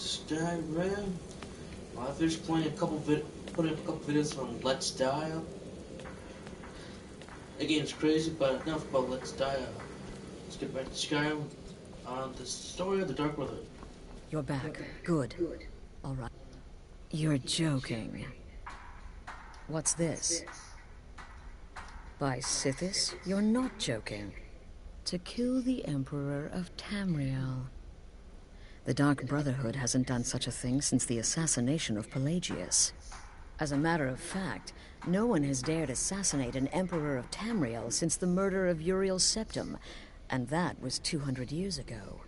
Skyrim. I finished playing putting up a couple videos on Let's Die. Again, it's crazy, but enough about Let's Die. Let's get back to Skyrim. The story of the Dark Brotherhood. You're back. Good. All right. You're joking. What's this? By Sithis, you're not joking. To kill the Emperor of Tamriel. The Dark Brotherhood hasn't done such a thing since the assassination of Pelagius. As a matter of fact, no one has dared assassinate an Emperor of Tamriel since the murder of Uriel Septim, and that was 200 years ago.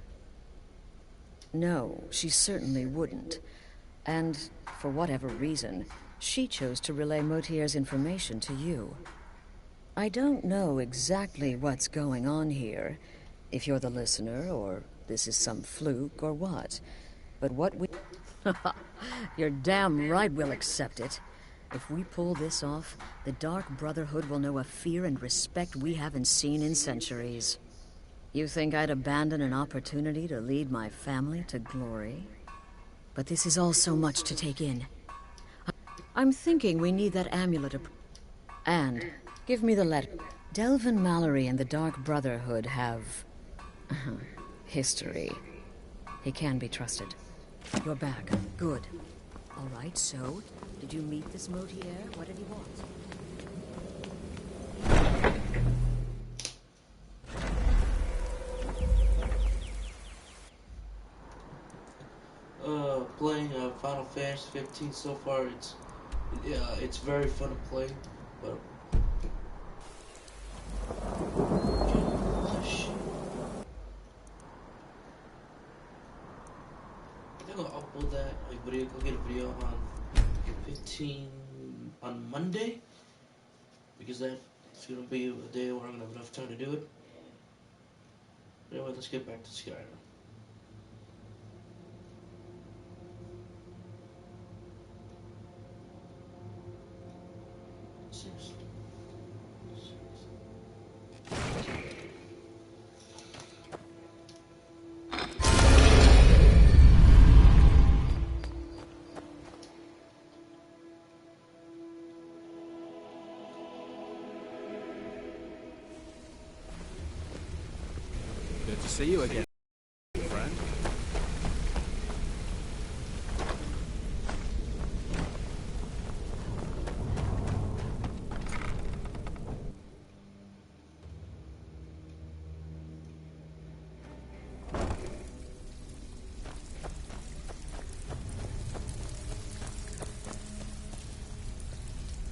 No, she certainly wouldn't. And, for whatever reason, she chose to relay Motier's information to you. I don't know exactly what's going on here, if you're the listener, or this is some fluke, or what. But what we... You're damn right we'll accept it. If we pull this off, the Dark Brotherhood will know a fear and respect we haven't seen in centuries. You think I'd abandon an opportunity to lead my family to glory? But this is all so much to take in. I'm thinking we need that amulet. And, give me the letter. Delvin Mallory and the Dark Brotherhood have... history. He can be trusted. You're back. Good. All right, so, did you meet this Motier? What did he want? Playing Final Fantasy 15 so far. It's very fun to play, but I think I'll upload that video. Go get a video on 15 on Monday, because that's gonna be a day where I'm gonna have enough time to do it. Anyway, let's get back to Skyrim. Good to see you again, friend.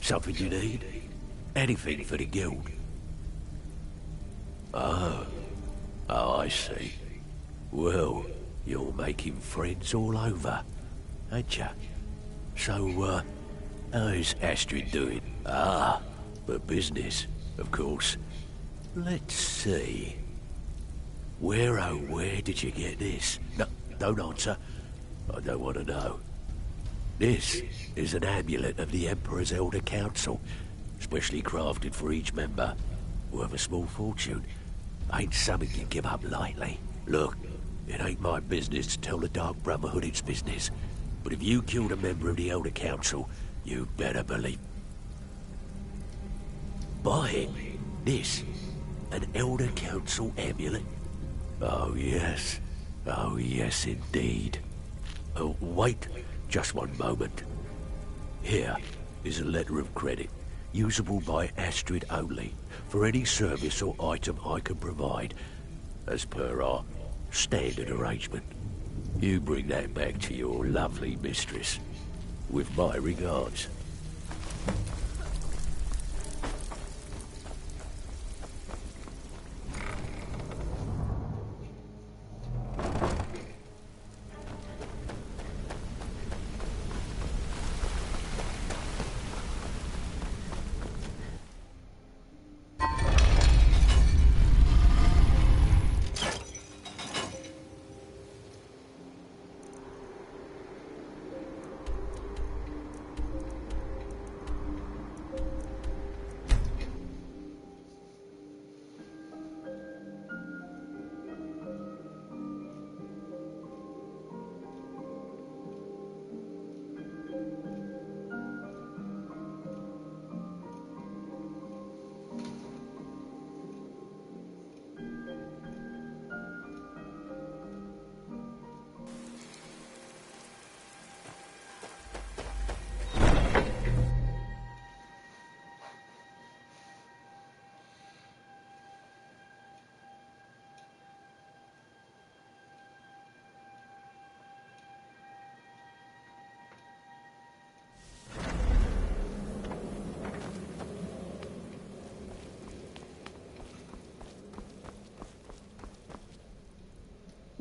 Something you need? Anything for the guild? Oh, I see. Well, you're making friends all over, ain't ya? So, how's Astrid doing? Ah, but business, of course. Let's see. Where did you get this? No, don't answer. I don't want to know. This is an amulet of the Emperor's Elder Council, specially crafted for each member, worth a small fortune. Ain't something you give up lightly. Look, it ain't my business to tell the Dark Brotherhood its business, but if you killed a member of the Elder Council, you'd better believe... Buying this, an Elder Council amulet? Oh yes indeed. Oh, wait just one moment. Here is a letter of credit, usable by Astrid only, for any service or item I can provide, as per our standard arrangement. You bring that back to your lovely mistress, with my regards.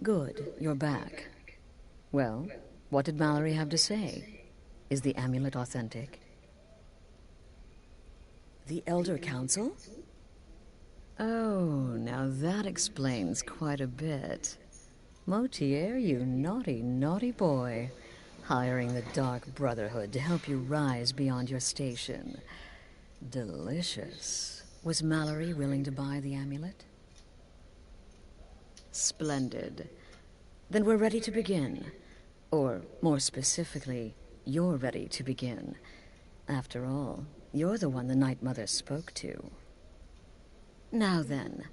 Good, you're back. Well, what did Mallory have to say? Is the amulet authentic? The Elder Council? Oh, now that explains quite a bit. Motier, you naughty, naughty boy. Hiring the Dark Brotherhood to help you rise beyond your station. Delicious. Was Mallory willing to buy the amulet? Splendid. Then we're ready to begin. Or, more specifically, you're ready to begin. After all, you're the one the Night Mother spoke to. Now then,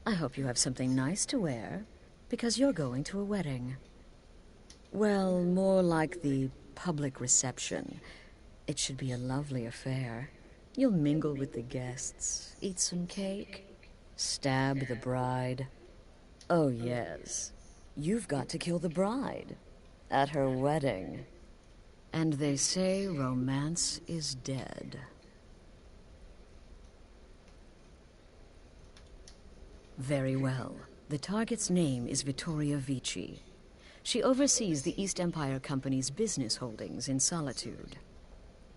I hope you have something nice to wear, because you're going to a wedding. Well, more like the public reception. It should be a lovely affair. You'll mingle with the guests, eat some cake, stab the bride. Oh, yes. You've got to kill the bride at her wedding. And they say romance is dead. Very well. The target's name is Vittoria Vici. She oversees the East Empire Company's business holdings in Solitude.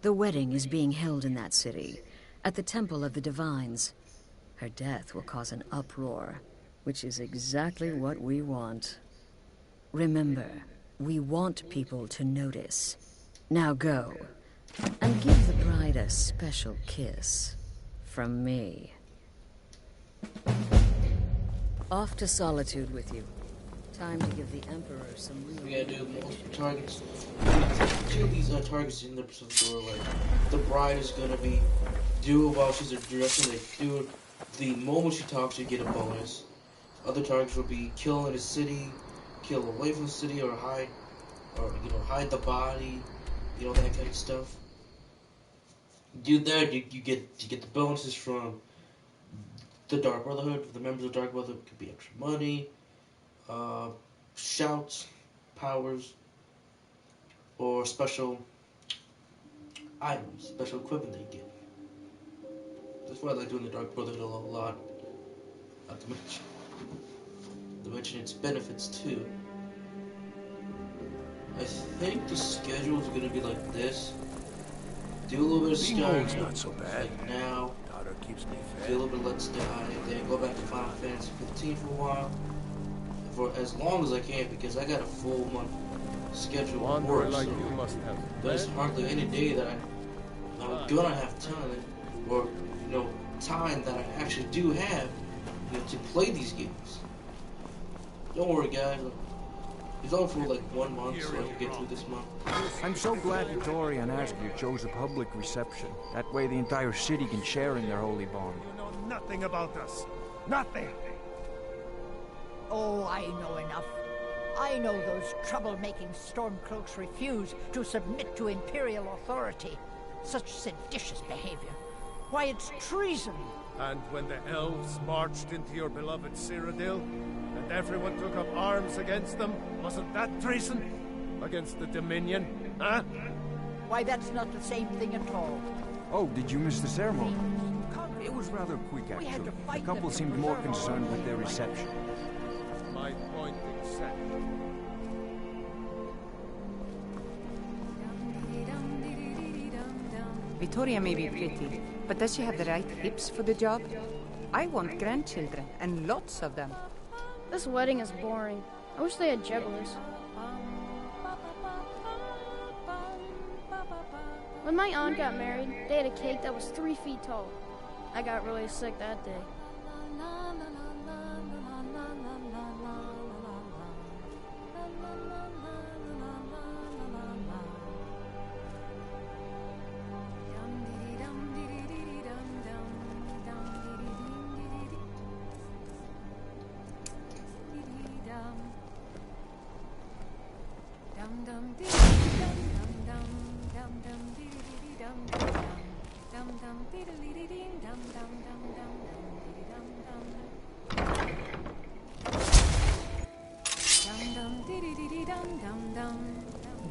The wedding is being held in that city, at the Temple of the Divines. Her death will cause an uproar, which is exactly what we want. Remember, we want people to notice. Now go, and give the bride a special kiss from me. Off to Solitude with you. Time to give the Emperor some real... We gotta do multiple targets. Two of these targets in the door, like, the bride is gonna be do it while she's addressing do it the moment she talks, you get a bonus. Other targets will be kill in the city, kill away from the city, or hide hide the body, that kind of stuff. Do that, you get the bonuses from the Dark Brotherhood. The members of the Dark Brotherhood could be extra money, shouts, powers, or special items, special equipment they get. That's why I like doing the Dark Brotherhood a lot. Not to mention its benefits too. I think the schedule is gonna be like this. Do a little bit of Skyrim, not so bad. like now. Daughter keeps me Do a fed. little bit of Let's Die, then go back to Final Fantasy 15 for a while. For as long as I can, because I got a full month schedule of Wanderer work, like so you must have there's fed. hardly any day that I'm gonna have time, or time that I actually do have, to play these games. Don't worry, guys. It's only for like 1 month, so I can get through this month. I'm so glad Vittoria and Asger chose a public reception. That way the entire city can share in their holy bond. You know nothing about us. Nothing. Oh, I know enough. I know those trouble-making Stormcloaks refuse to submit to Imperial authority. Such seditious behavior. Why, it's treason. And when the elves marched into your beloved Cyrodiil, and everyone took up arms against them, wasn't that treason? Against the Dominion, huh? Why, that's not the same thing at all. Oh, did you miss the ceremony? It was rather quick, We had actually. to fight The couple them to seemed more preserve our concerned with their reception. My point exactly. Vittoria may be pretty, but does she have the right hips for the job? I want grandchildren, and lots of them. This wedding is boring. I wish they had jugglers. When my aunt got married, they had a cake that was 3 feet tall. I got really sick that day.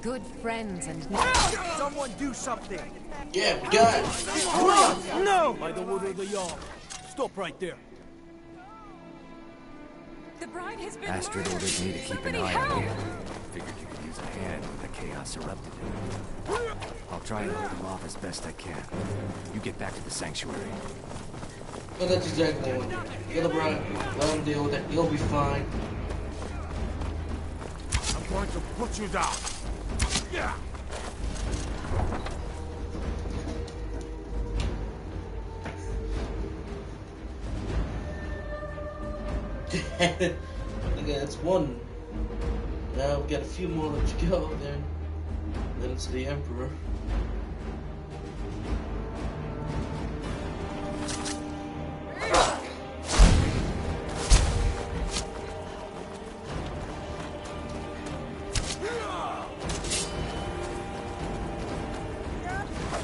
Good friends and... Someone do something! Yeah, we got it. No! By the word of the Jarl. Stop right there. The Astrid ordered me to keep an eye on you. Figured you could use a hand when the chaos erupted. I'll try and hold him off as best I can. You get back to the sanctuary. Well, that's exactly what I want. Kill the bride, let him deal with it, he'll be fine. I'm going to put you down. Yeah. Okay, that's one. Now we've got a few more left to go, then it's the Emperor.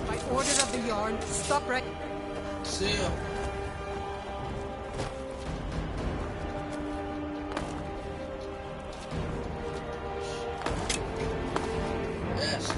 By order of the Yarn, stop right. See ya. Yes.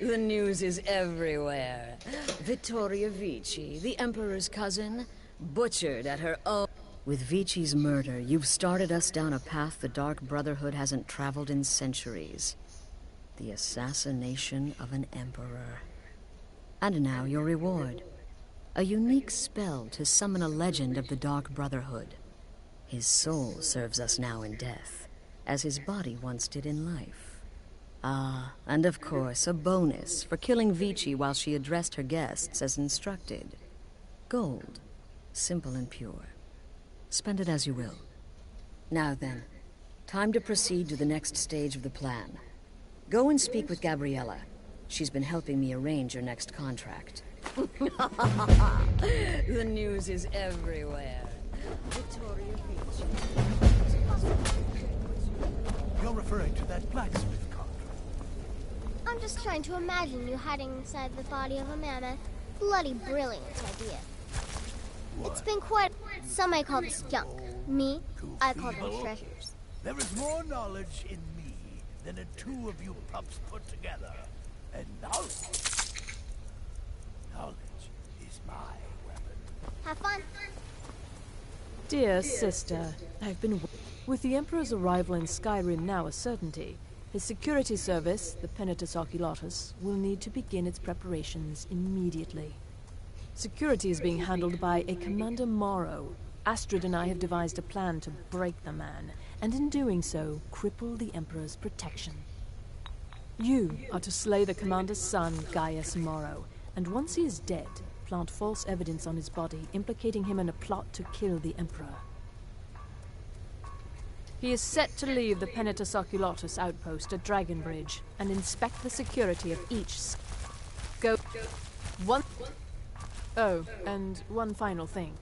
The news is everywhere. Vittoria Vici, the Emperor's cousin, butchered at her own... With Vici's murder, you've started us down a path the Dark Brotherhood hasn't traveled in centuries. The assassination of an Emperor. And now your reward. A unique spell to summon a legend of the Dark Brotherhood. His soul serves us now in death, as his body once did in life. Ah, and of course, a bonus for killing Vici while she addressed her guests as instructed. Gold. Simple and pure. Spend it as you will. Now then, time to proceed to the next stage of the plan. Go and speak with Gabriella. She's been helping me arrange your next contract. The news is everywhere. Vittoria Vici. You're referring to that blacksmith contract? I'm just trying to imagine you hiding inside the body of a mammoth. Bloody brilliant idea. What? It's been quite... Some may call this junk. Me, I call them treasures. There is more knowledge in me than the two of you pups put together. And knowledge is my weapon. Have fun. Dear sister, I've been... With the Emperor's arrival in Skyrim now a certainty, his security service, the Penitus Oculatus, will need to begin its preparations immediately. Security is being handled by a Commander Morrow. Astrid and I have devised a plan to break the man, and in doing so, cripple the Emperor's protection. You are to slay the Commander's son, Gaius Morrow, and once he is dead, plant false evidence on his body, implicating him in a plot to kill the Emperor. He is set to leave the Penitus Oculatus outpost at Dragonbridge and inspect the security of each. Go. One. Oh, and one final thing.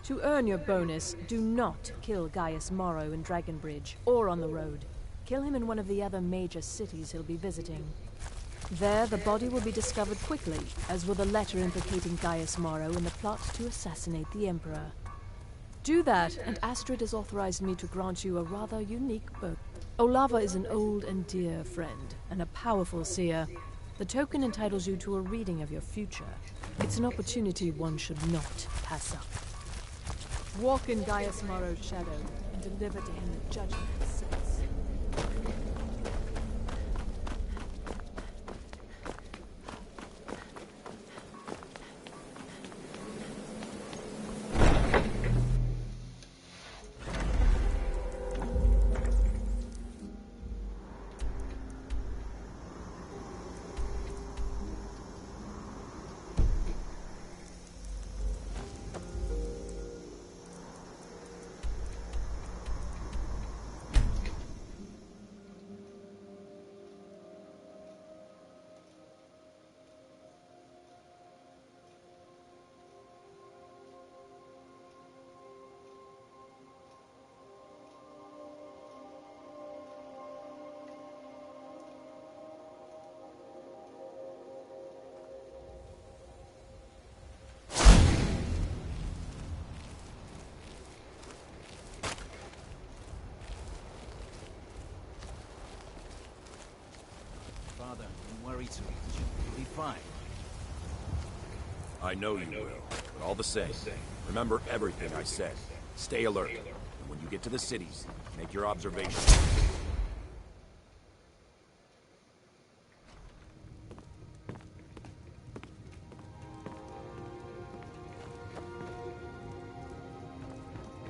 To earn your bonus, do not kill Gaius Morrow in Dragonbridge or on the road. Kill him in one of the other major cities he'll be visiting. There, the body will be discovered quickly, as will the letter implicating Gaius Morrow in the plot to assassinate the Emperor. Do that, and Astrid has authorized me to grant you a rather unique boon. Olava is an old and dear friend, and a powerful seer. The token entitles you to a reading of your future. It's an opportunity one should not pass up. Walk in Gaius Morrow's shadow, and deliver to him the judgment that sits. Father, don't worry too much. You'll be fine. I know you will, but all the same, remember everything I said. Stay alert, and when you get to the cities, make your observations.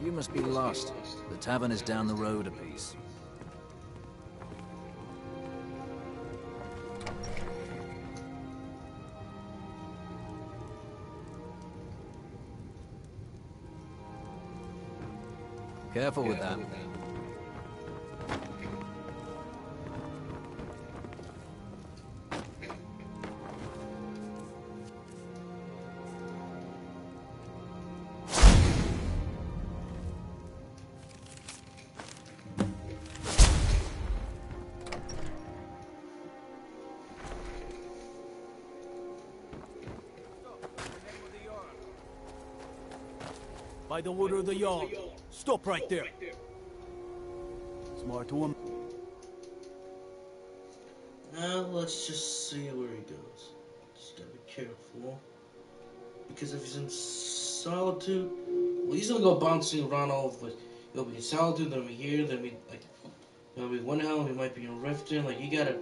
You must be lost. The tavern is down the road a piece. Careful with that. By the order of the Jarl. Stop right there. Smart woman. Now let's just see where he goes. Just gotta be careful. Because if he's in solitude, well, he's gonna go bouncing around all over. He'll be in solitude, then be here, then be like, there'll be one helm, he might be in Riften. Like you gotta.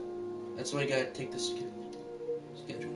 That's why you gotta take this schedule.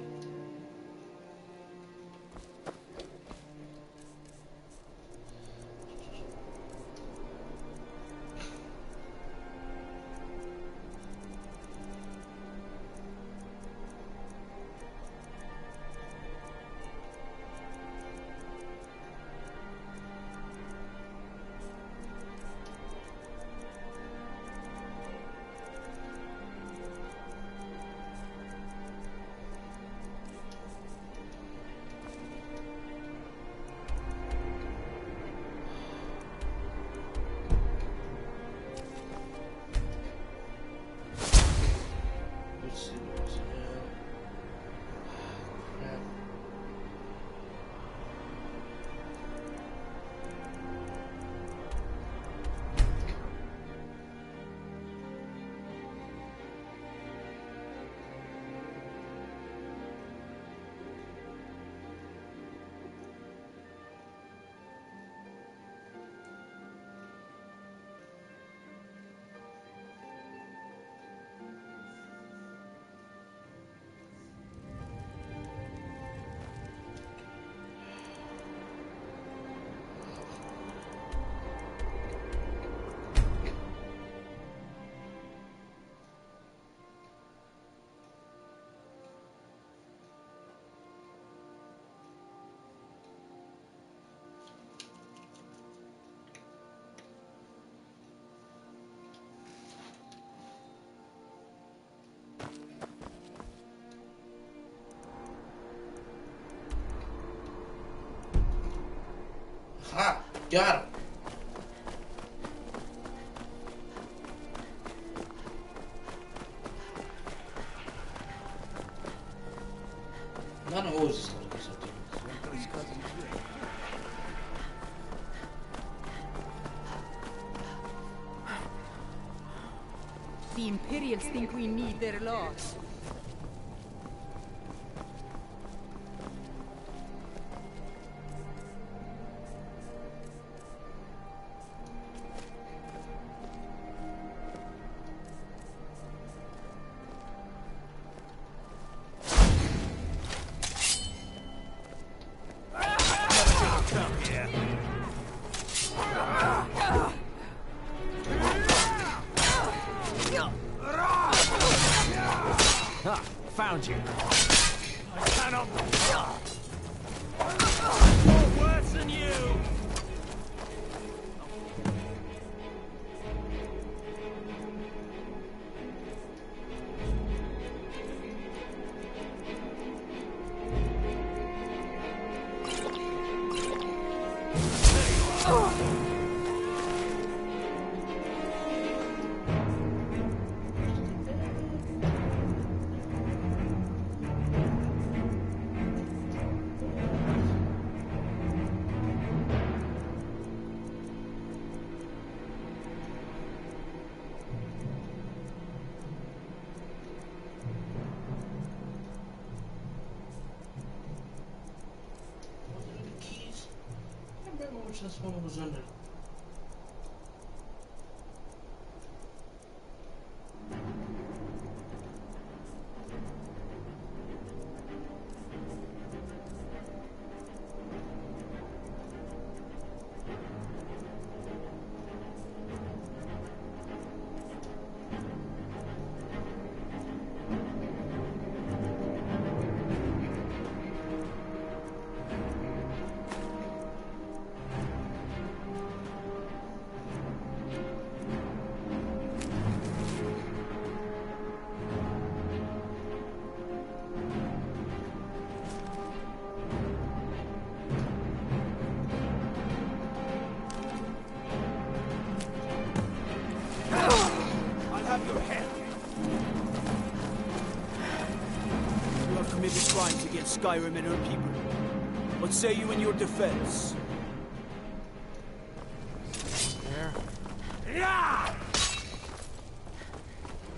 Got him. Not always a study, something. The Imperials think we need their laws. Found you. I cannot. More worse than you. Which this one was under. Crimes against Skyrim and her people. What say you in your defense? There. Yeah!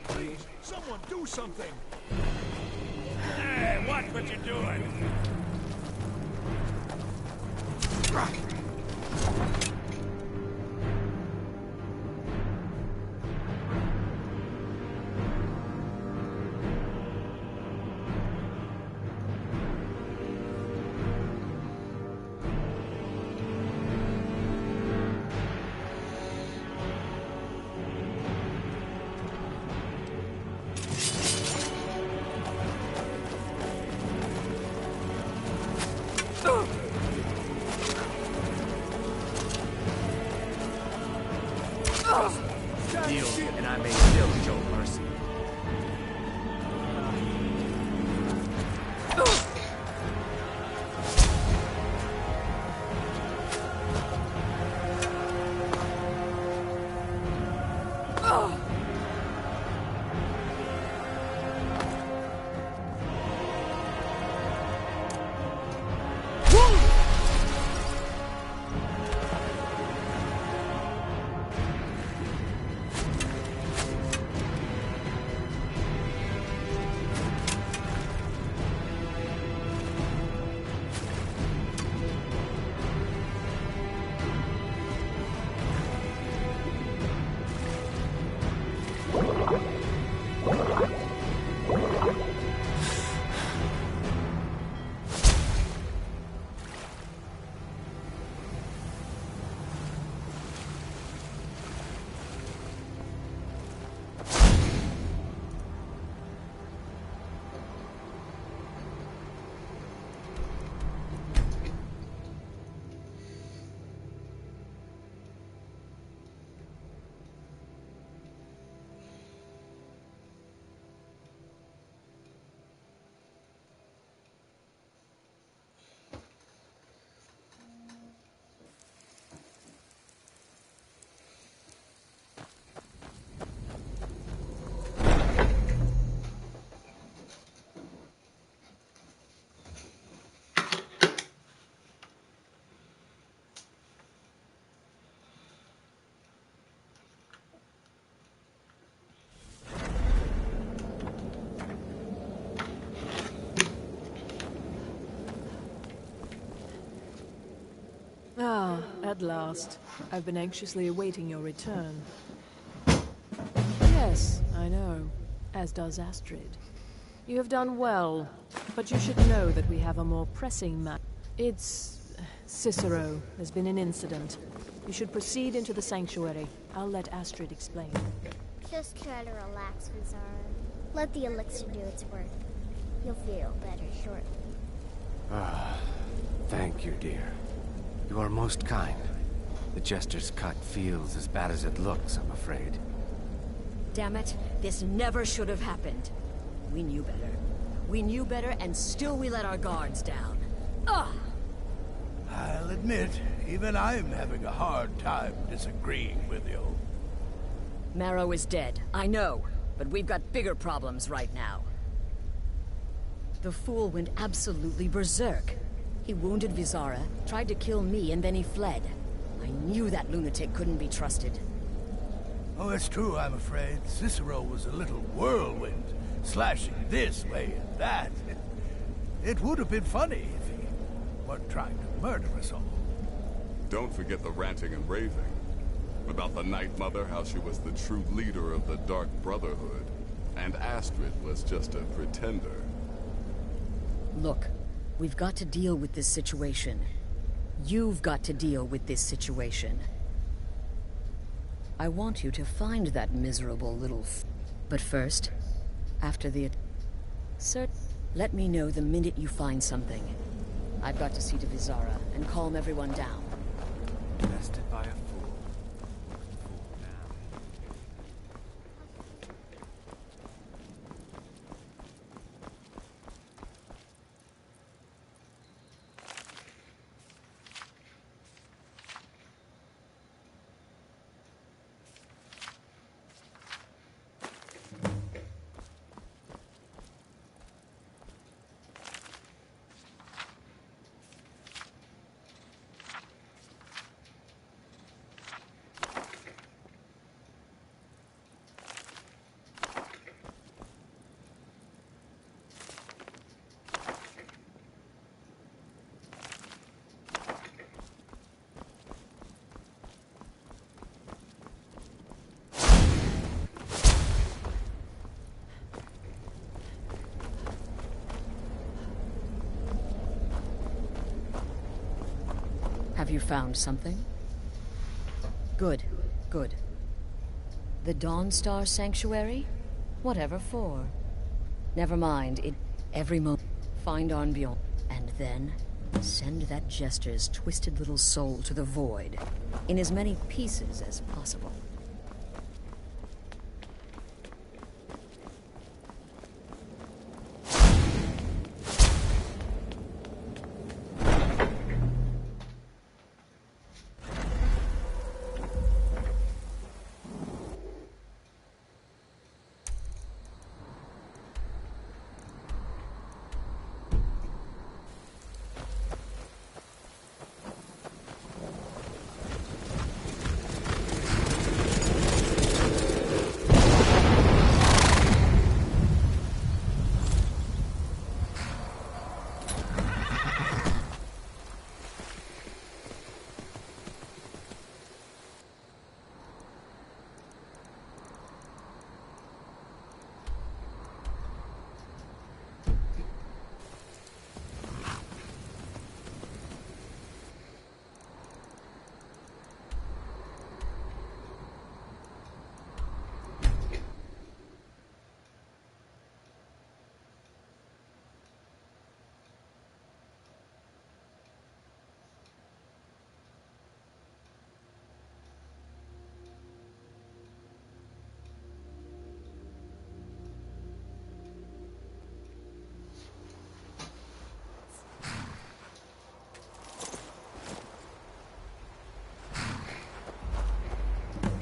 Please, someone do something! Hey, watch what you're doing! Deal, and I may still show mercy. At last. I've been anxiously awaiting your return. Yes, I know. As does Astrid. You have done well, but you should know that we have a more pressing matter. It's... Cicero. There's been an incident. You should proceed into the sanctuary. I'll let Astrid explain. Just try to relax, Vizara. Let the elixir do its work. You'll feel better shortly. Ah, thank you, dear. You are most kind. The Jester's cut feels as bad as it looks, I'm afraid. Damn it, this never should have happened. We knew better. We knew better, and still we let our guards down. Ugh! I'll admit, even I'm having a hard time disagreeing with you. Marrow is dead, I know, but we've got bigger problems right now. The fool went absolutely berserk. He wounded Vizara, tried to kill me, and then he fled. I knew that lunatic couldn't be trusted. Oh, it's true, I'm afraid. Cicero was a little whirlwind, slashing this way and that. It would have been funny if he weren't trying to murder us all. Don't forget the ranting and raving. About the Night Mother, how she was the true leader of the Dark Brotherhood. And Astrid was just a pretender. Look, we've got to deal with this situation. You've got to deal with this situation. I want you to find that miserable little But first, after the... Sir, let me know the minute you find something. I've got to see to Vizara and calm everyone down. Bested by a fool. Have you found something? Good, good. The Dawnstar Sanctuary? Whatever for. Never mind, every moment. Find Arnbjorn, and then send that Jester's twisted little soul to the void, in as many pieces as possible.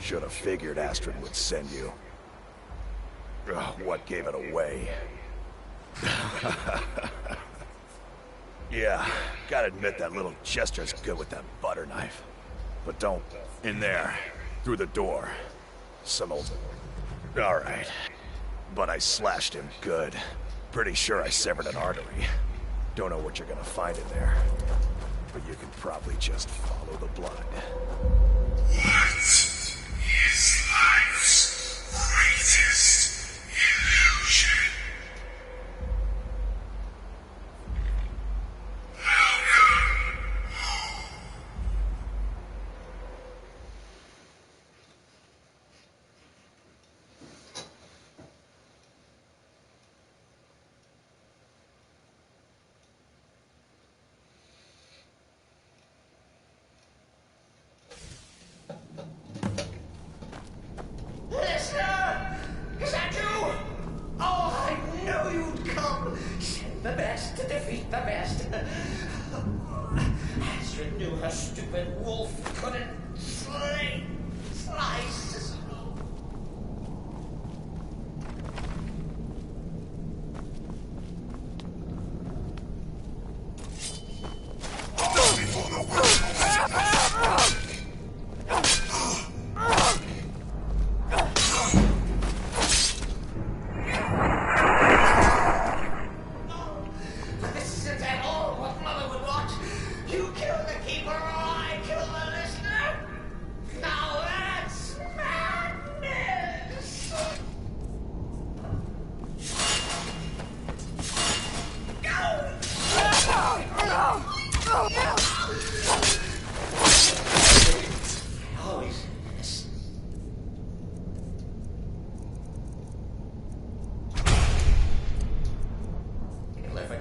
Should have figured Astrid would send you. Ugh, what gave it away? Yeah, gotta admit that little Chester's good with that butter knife. But don't... in there. Through the door. Some old... Alright. But I slashed him good. Pretty sure I severed an artery. Don't know what you're gonna find in there. but you can probably just follow the blood. What is life's greatest illusion? Listener! Is that you? Oh, I knew you'd come. Send the best to defeat the best. Astrid knew her stupid wolf couldn't slice Cicero.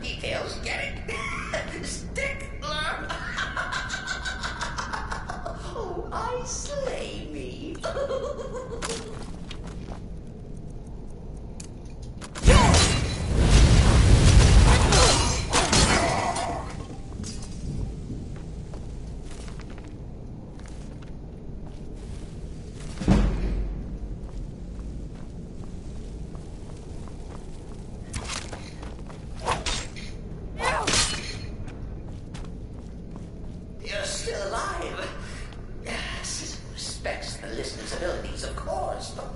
Details, get it? Stickler! Oh, I slay me. You're still alive. Yes, respects the listener's abilities, of course, but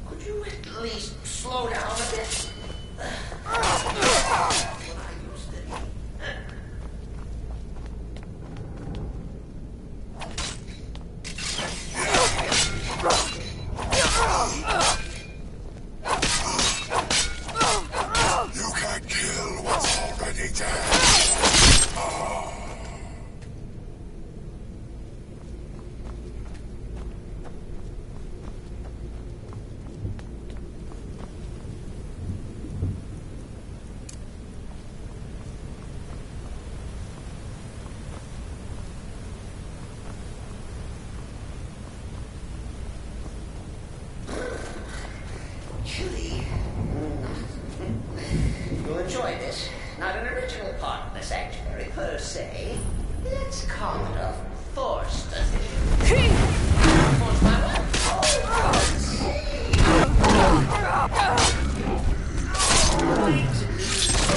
could you at least slow down a bit? When I used to be. You can't kill what's already dead. Chilly. You'll enjoy this. Not an original part of the sanctuary per se. Let's call it a forced addition. Force my way.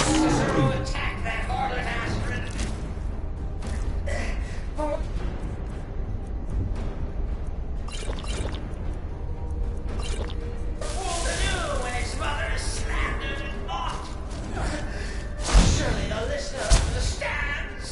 Cicero, attack that harlot Astrid. When his mother is slandered and mocked. Surely the listener understands.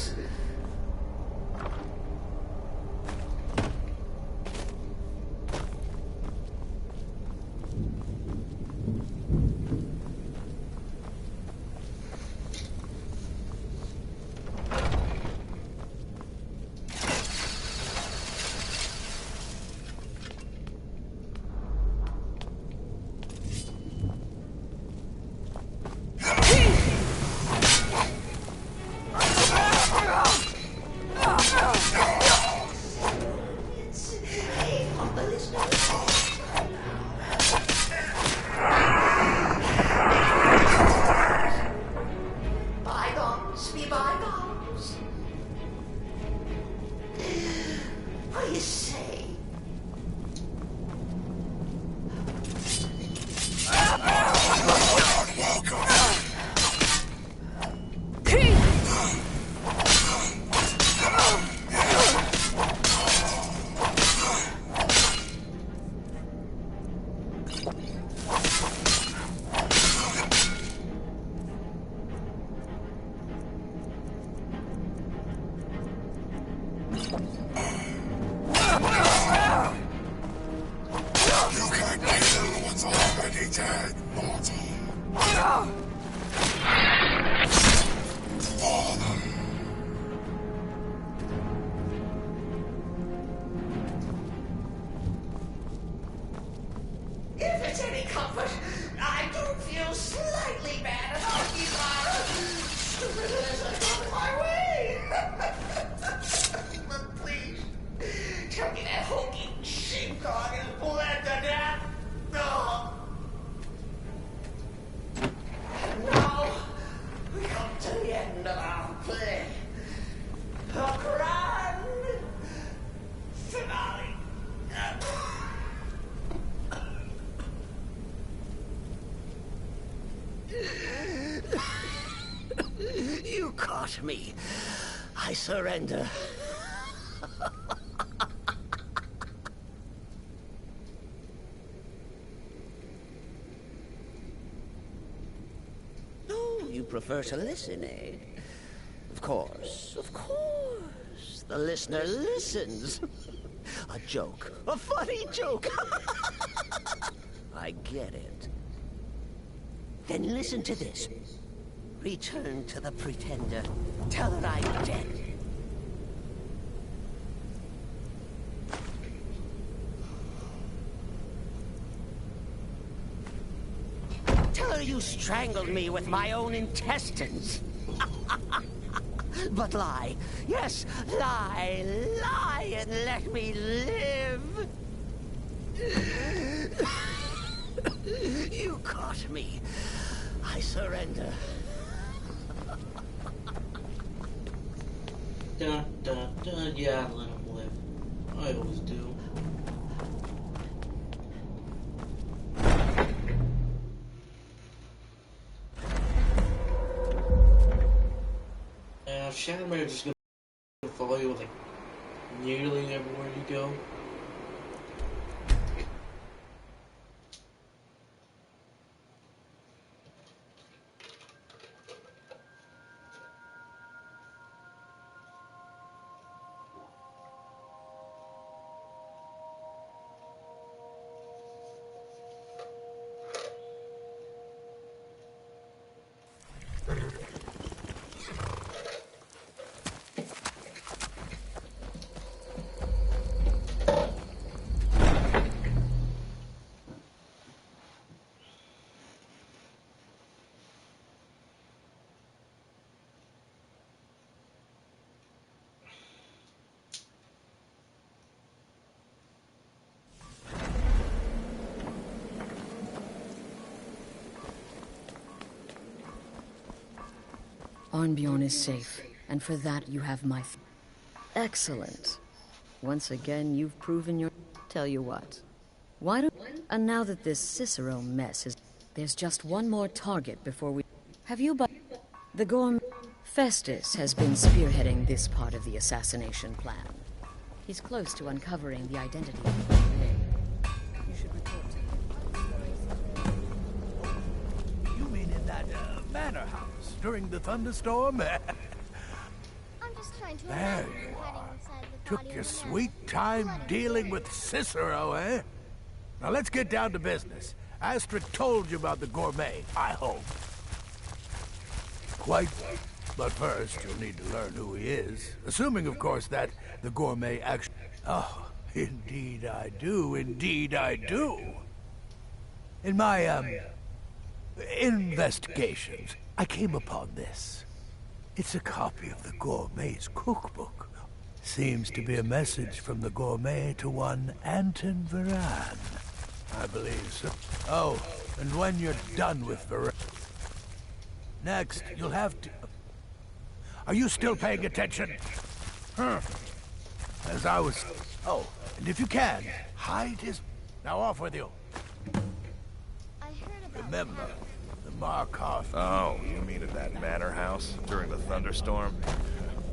dead mortal. Fallen. If it's any comfort, I do feel slightly bad about Ibarra. Stupid as I got in my way. But please, tell me that hulking sheepdog is bled to death. No. And now, we come to the end of our play. A grand finale. You caught me. I surrender. Oh, you prefer to listen, eh? Of course, of course. The listener listens. A joke. A funny joke. I get it. Then listen to this. Return to the Pretender. Tell her I'm dead. Tell her you strangled me with my own intestines. But lie. Yes, lie. Lie and let me live. You caught me. I surrender. Dun, dun, dun. Yeah, let him live. I always do. Shadowmare is just gonna follow you like nearly everywhere you go. Arnbjorn is safe, and for that you have my... Excellent. Once again, you've proven your... Tell you what. Why don't... And now that this Cicero mess is... There's just one more target before we... Have you... The Gorm... Festus has been spearheading this part of the assassination plan. He's close to uncovering the identity of the Gourmet. You should report to him. You mean in that manor house during the thunderstorm? I'm just trying to There imagine you hiding are. inside the Took body your of a sweet man. time Bloody dealing brave. with Cicero, eh? Now let's get down to business. Astrid told you about the Gourmet, I hope. Quite. But first, you'll need to learn who he is. Assuming, of course, that the Gourmet actually... Oh, indeed I do. Indeed I do. In my, investigations, I came upon this. It's a copy of the Gourmet's cookbook. Seems to be a message from the Gourmet to one Anton Varan. I believe so. Oh, and when you're done with Varan... Next, you'll have to... Are you still paying attention? Huh. As I was... Oh, and if you can, hide his... Now off with you. I heard about Remember, the Markov... Oh, you mean at that manor house during the thunderstorm?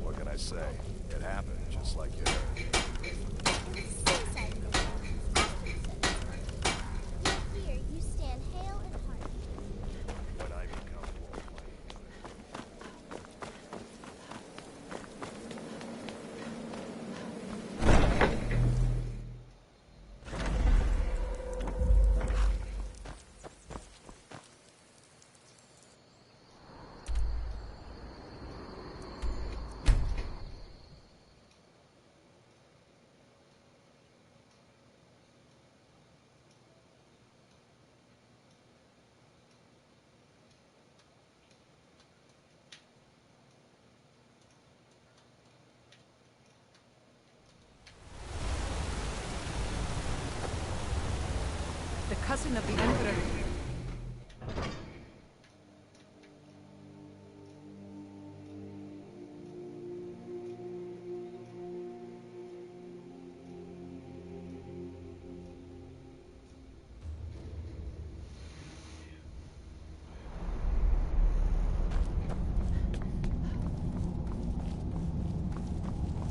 What can I say? It happened just like you heard. suicide mission. Yet here you stand hale and hearty. When I become more cousin of the Emperor.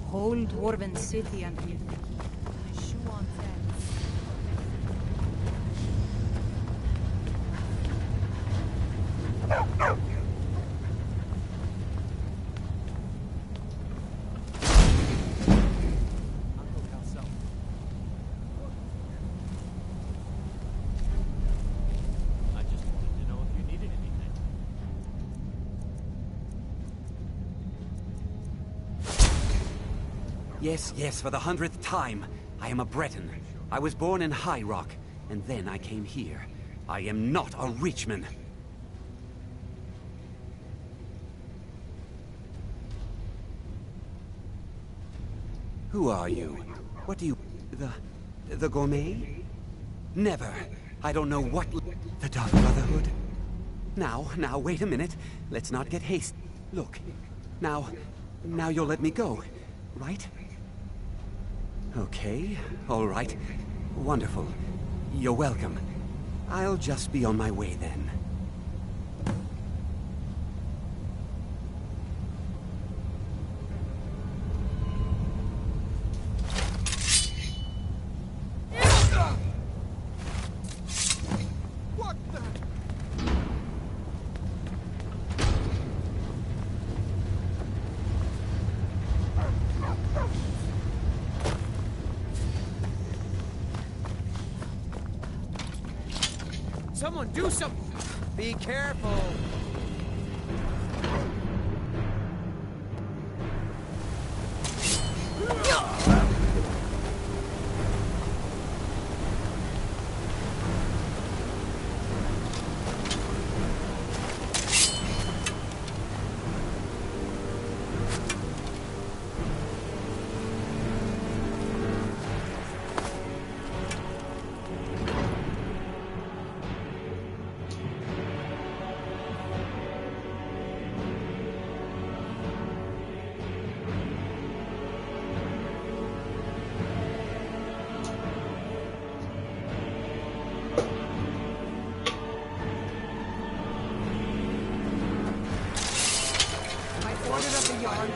Whole dwarven city under you. Yes, yes, for the 100th time. I am a Breton. I was born in High Rock, and then I came here. I am not a Richman. Who are you? What do you... The gourmet? Never. I don't know what... The Dark Brotherhood? Now, wait a minute. Let's not get hasty. Look. Now you'll let me go, right? Okay, all right. Wonderful. You're welcome. I'll just be on my way then. Someone do something! Be careful!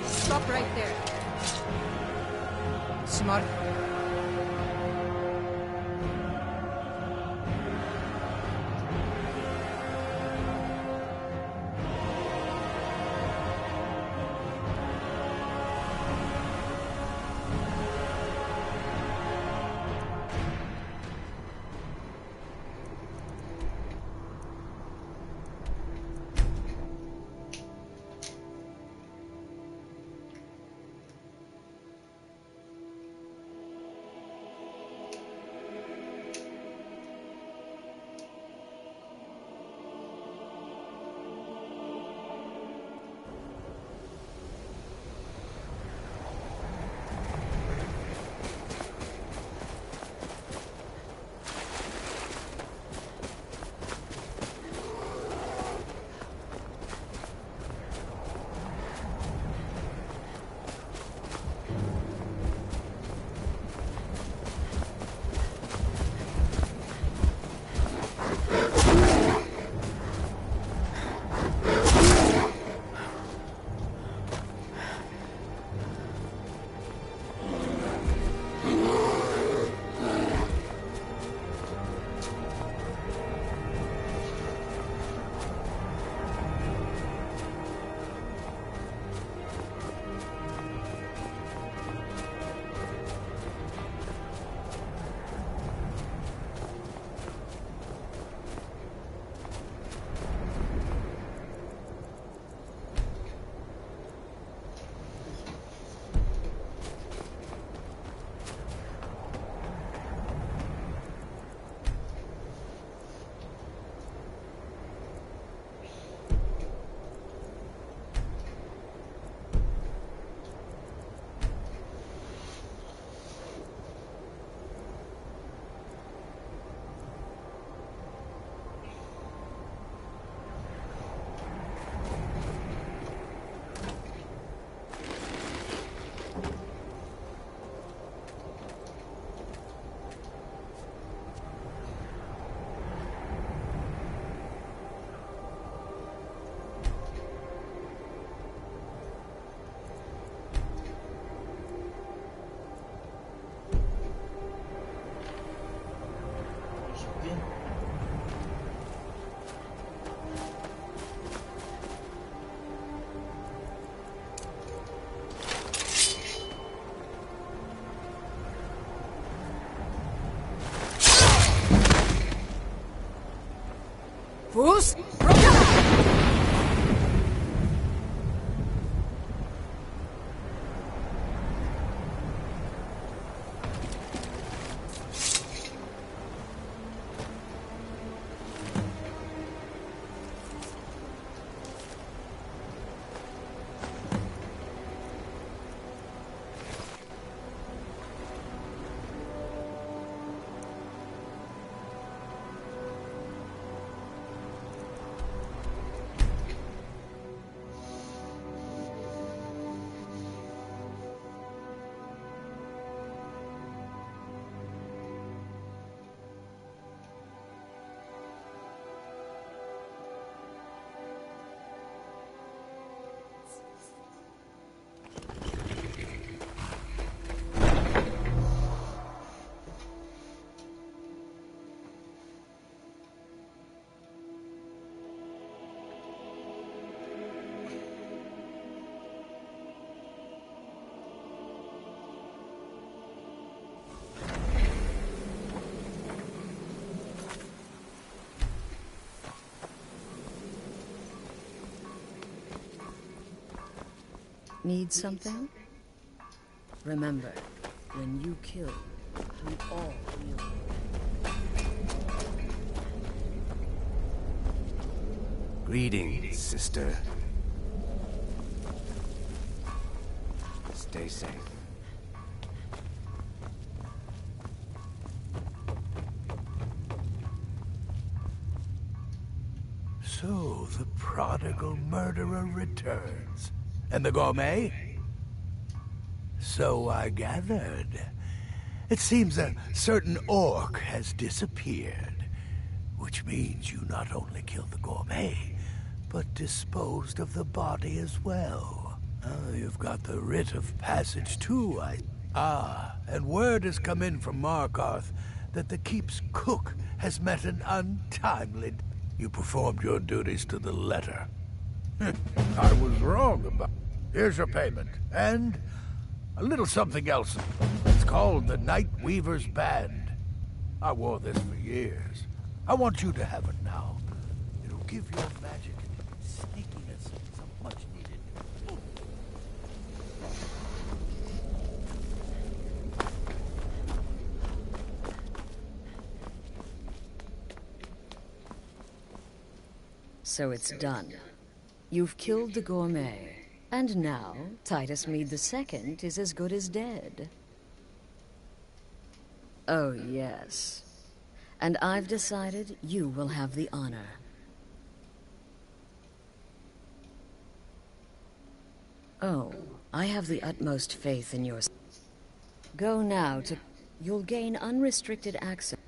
Stop right there. Smart. Close! Need something? Remember, when you kill, we all feel. Greetings, sister. Stay safe. So the prodigal murderer returns. And the gourmet? So I gathered. It seems a certain orc has disappeared, which means you not only killed the gourmet, but disposed of the body as well. You've got the writ of passage too, and word has come in from Markarth that the keep's cook has met an untimely... You performed your duties to the letter. I was wrong about... Here's your payment, and a little something else. It's called the Night Weaver's Band. I wore this for years. I want you to have it now. It'll give your magic sneakiness some much needed... So it's done. You've killed the gourmet. And now, Titus Mead II is as good as dead. Oh, yes. And I've decided you will have the honor. Oh, I have the utmost faith in your... Go now to... You'll gain unrestricted access.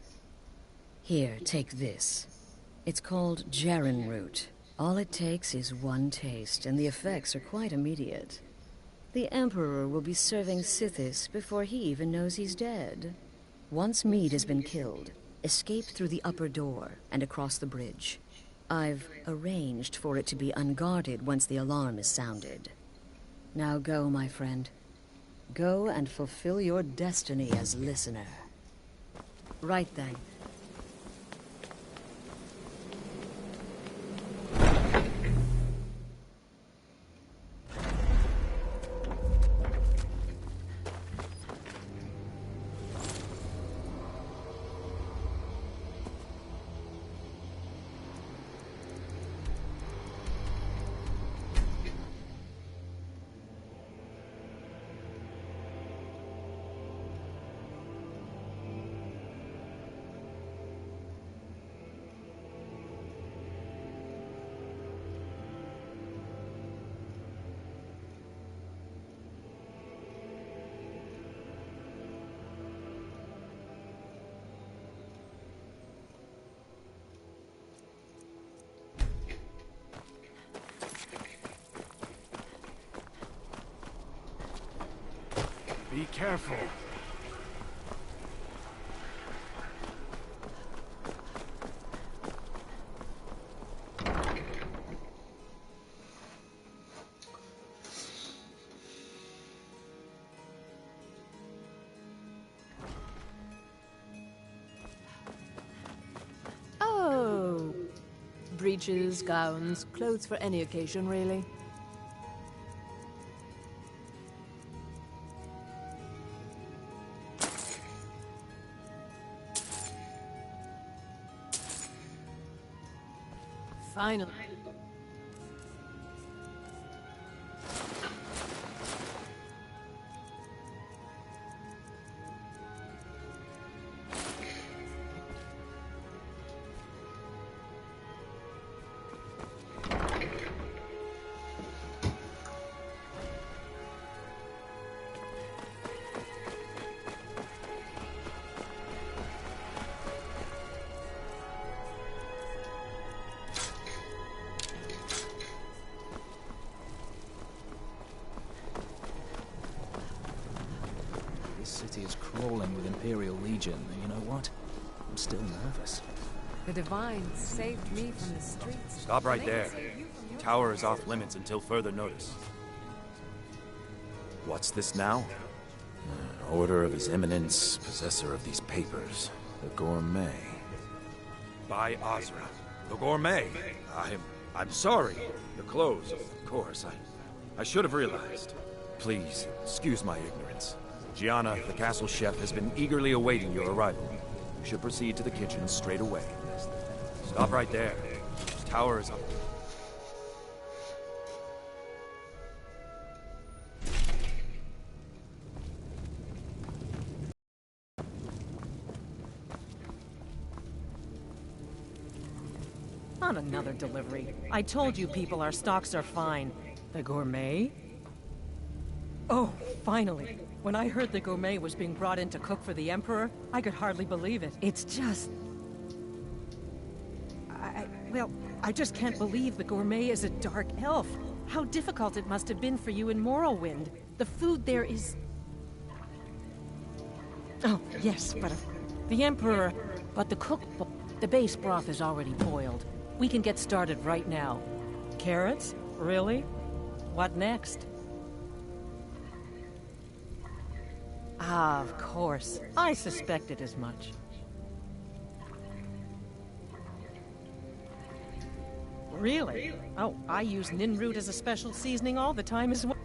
Here, take this. It's called Jaren Root. All it takes is one taste, and the effects are quite immediate. The Emperor will be serving Sithis before he even knows he's dead. Once Mead has been killed, escape through the upper door and across the bridge. I've arranged for it to be unguarded once the alarm is sounded. Now go, my friend. Go and fulfill your destiny as listener. Right then. Be careful. breeches, gowns, clothes for any occasion, really. Finally. This city is crawling with Imperial Legion, and you know what? I'm still nervous. The Divines saved me from the streets. Stop right there. The tower is off limits until further notice. What's this now? Order of His Eminence, possessor of these papers, the Gourmet. By Azra, the Gourmet. I'm sorry. Your clothes, of course. I should have realized. Please, excuse my ignorance. Gianna, the castle chef, has been eagerly awaiting your arrival. You should proceed to the kitchen straight away. Stop right there. This tower is up. Not another delivery. I told you people our stocks are fine. The Gourmet? Oh, finally. When I heard the Gourmet was being brought in to cook for the Emperor, I could hardly believe it. It's just... I just can't believe the Gourmet is a dark elf. How difficult it must have been for you in Morrowind. The food there is... Oh, yes, but the Emperor... But the the base broth is already boiled. We can get started right now. Carrots? Really? What next? Ah, of course. I suspected as much. Really? Oh, I use Ninroot as a special seasoning all the time as well.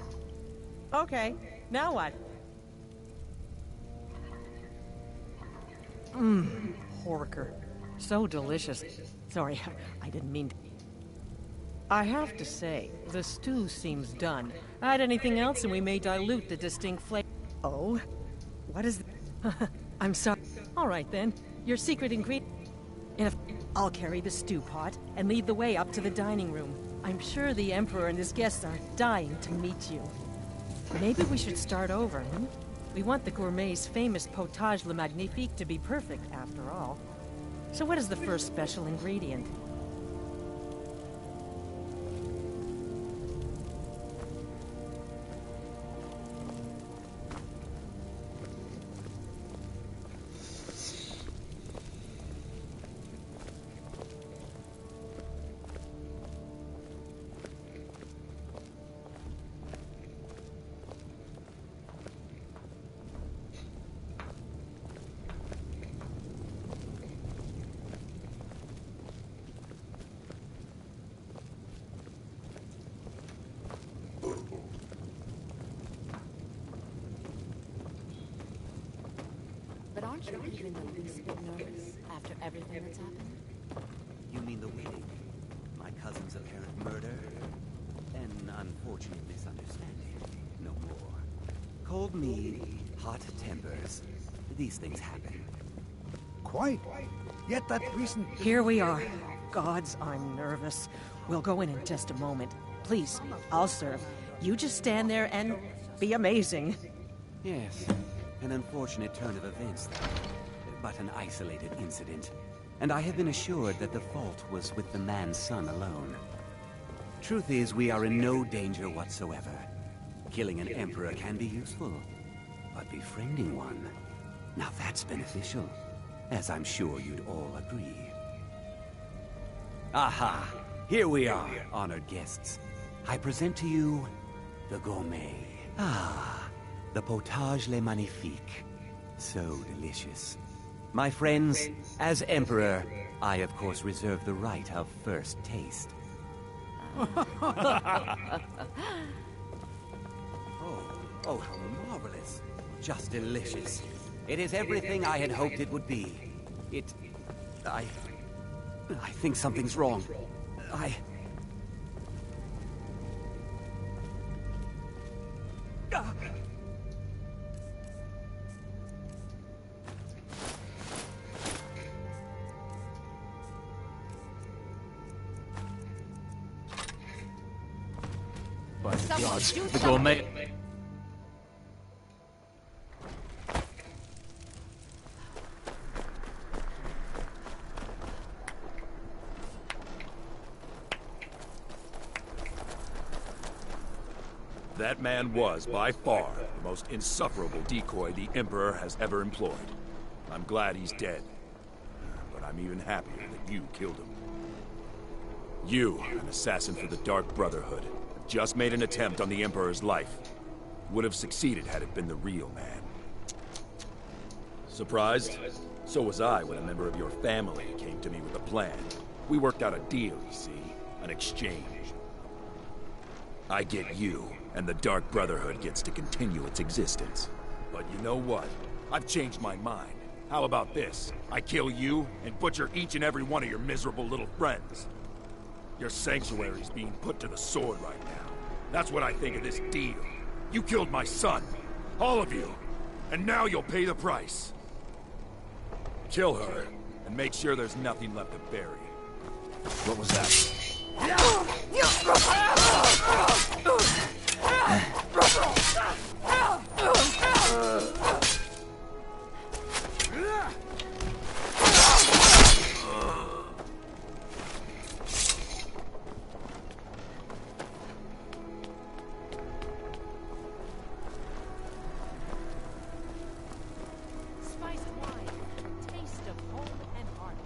Okay, now what? Mmm, porker. So delicious. Sorry, I didn't mean to... I have to say, the stew seems done. Add anything else and we may dilute the distinct flavor. Oh? What is... I'm sorry. All right, then. Your secret ingredient... I'll carry the stew pot and lead the way up to the dining room. I'm sure the Emperor and his guests are dying to meet you. Maybe we should start over, hmm? We want the Gourmet's famous potage le magnifique to be perfect, after all. So what is the first special ingredient? But aren't you even the least bit nervous after everything that's happened? You mean the wedding? My cousin's apparent murder? An unfortunate misunderstanding. No more. Cold mead, hot tempers. These things happen. Quite. Yet that recent... Here we are. Gods, I'm nervous. We'll go in just a moment. Please, I'll serve. You just stand there and be amazing. Yes. An unfortunate turn of events, but an isolated incident. And I have been assured that the fault was with the man's son alone. Truth is, we are in no danger whatsoever. Killing an emperor can be useful, but befriending one, now that's beneficial, as I'm sure you'd all agree. Aha! Here we are, honored guests. I present to you the Gourmet. Ah, the potage le magnifique. So delicious. My friends, as Emperor, I of course reserve the right of first taste. Oh, how marvelous. Just delicious. It is everything I had hoped it would be. I think something's wrong. By the Someone gods, do the something. gourmet... That man was, by far, the most insufferable decoy the Emperor has ever employed. I'm glad he's dead. But I'm even happier that you killed him. You, an assassin for the Dark Brotherhood, have just made an attempt on the Emperor's life. Would have succeeded had it been the real man. Surprised? So was I when a member of your family came to me with a plan. We worked out a deal, you see. An exchange. I get you, and the Dark Brotherhood gets to continue its existence. But you know what? I've changed my mind. How about this? I kill you, and butcher each and every one of your miserable little friends. Your sanctuary's being put to the sword right now. That's what I think of this deal. You killed my son. All of you. And now you'll pay the price. Kill her, and make sure there's nothing left to bury. What was that? Spice and wine, taste of home and heart.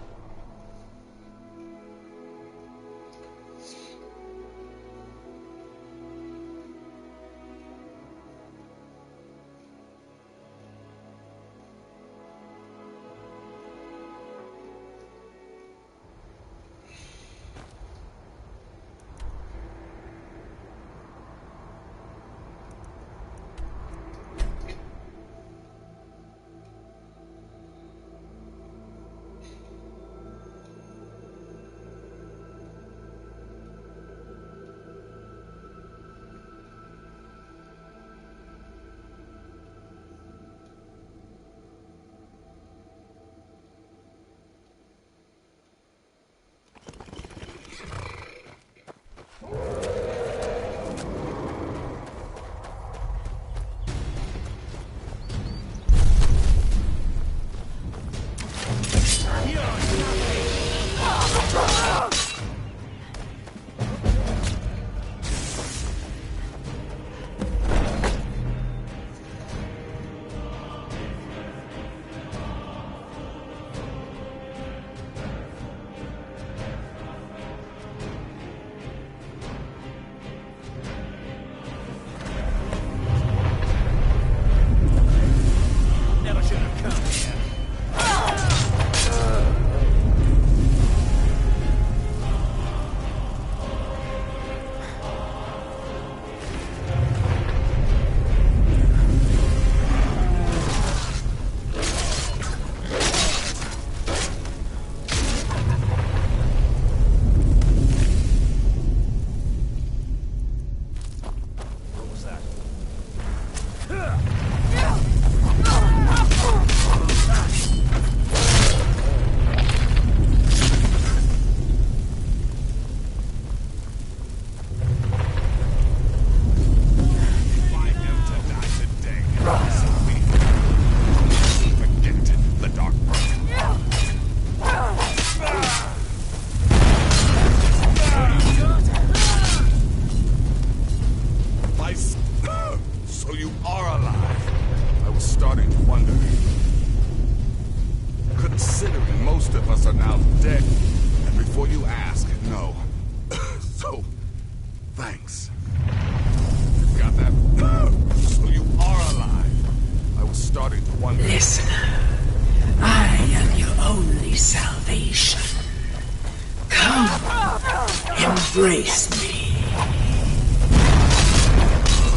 Embrace me.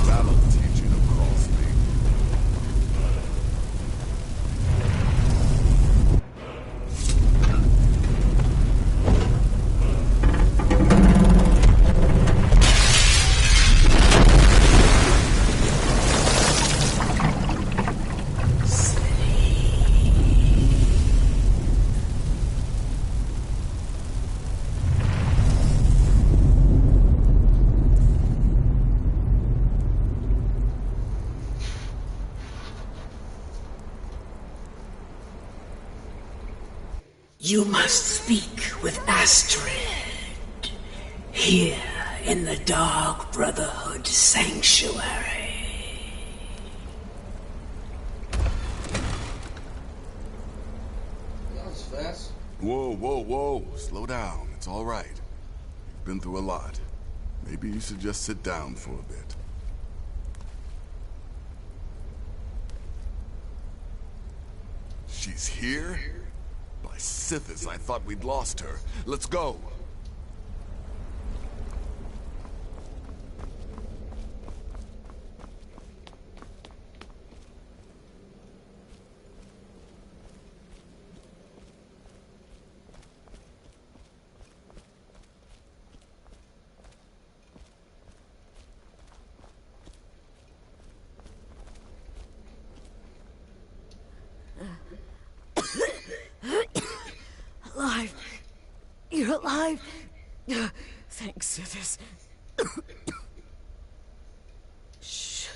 That'll teach you to cross me. You must speak with Astrid. Here in the Dark Brotherhood Sanctuary. That was fast. Whoa, whoa, whoa. Slow down. It's all right. You've been through a lot. Maybe you should just sit down for a bit. She's here? By Sithis, I thought we'd lost her. Let's go. Alive. You're alive. Thanks, Sithis. Shh.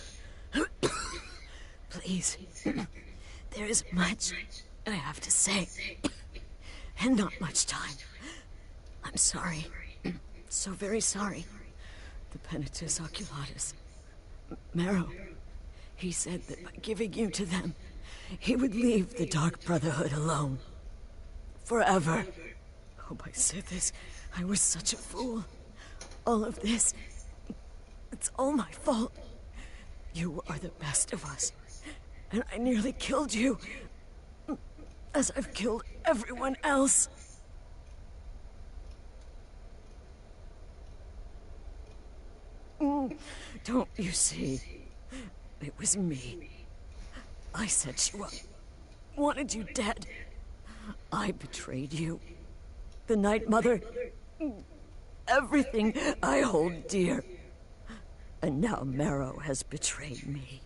Please. There is much I have to say. And not much time. I'm sorry. So very sorry. The Penitus Oculatus. Marrow. He said that by giving you to them, he would leave the Dark Brotherhood alone. Forever. Oh, by Sithis, I was such a fool. All of this, it's all my fault. You are the best of us, and I nearly killed you, as I've killed everyone else. Don't you see? It was me. I set you up, wanted you dead. I betrayed you. The Night Mother. Everything I hold dear. And now Marrow has betrayed me.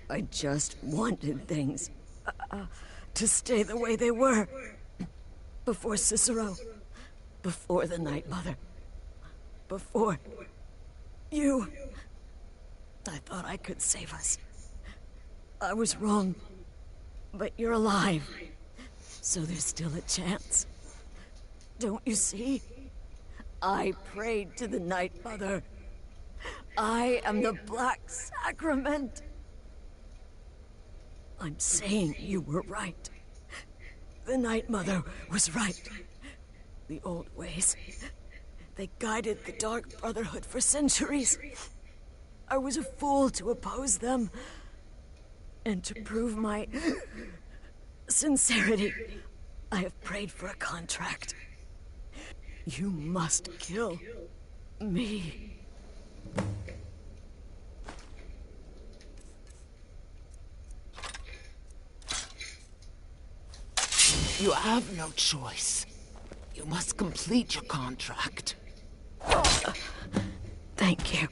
I just wanted things to stay the way they were. Before Cicero. Before the Night Mother. Before you. I thought I could save us. I was wrong. But you're alive. So there's still a chance. Don't you see? I prayed to the Night Mother. I am the Black Sacrament. I'm saying you were right. The Night Mother was right. The old ways. They guided the Dark Brotherhood for centuries. I was a fool to oppose them. And to prove my sincerity, I have prayed for a contract. You must kill me. You have no choice. You must complete your contract. Thank you.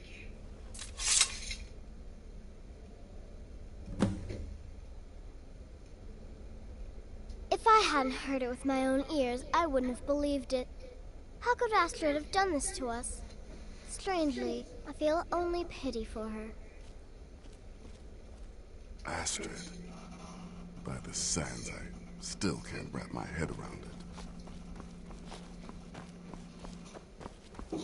If I hadn't heard it with my own ears, I wouldn't have believed it. How could Astrid have done this to us? Strangely, I feel only pity for her. Astrid. By the sands, I still can't wrap my head around it.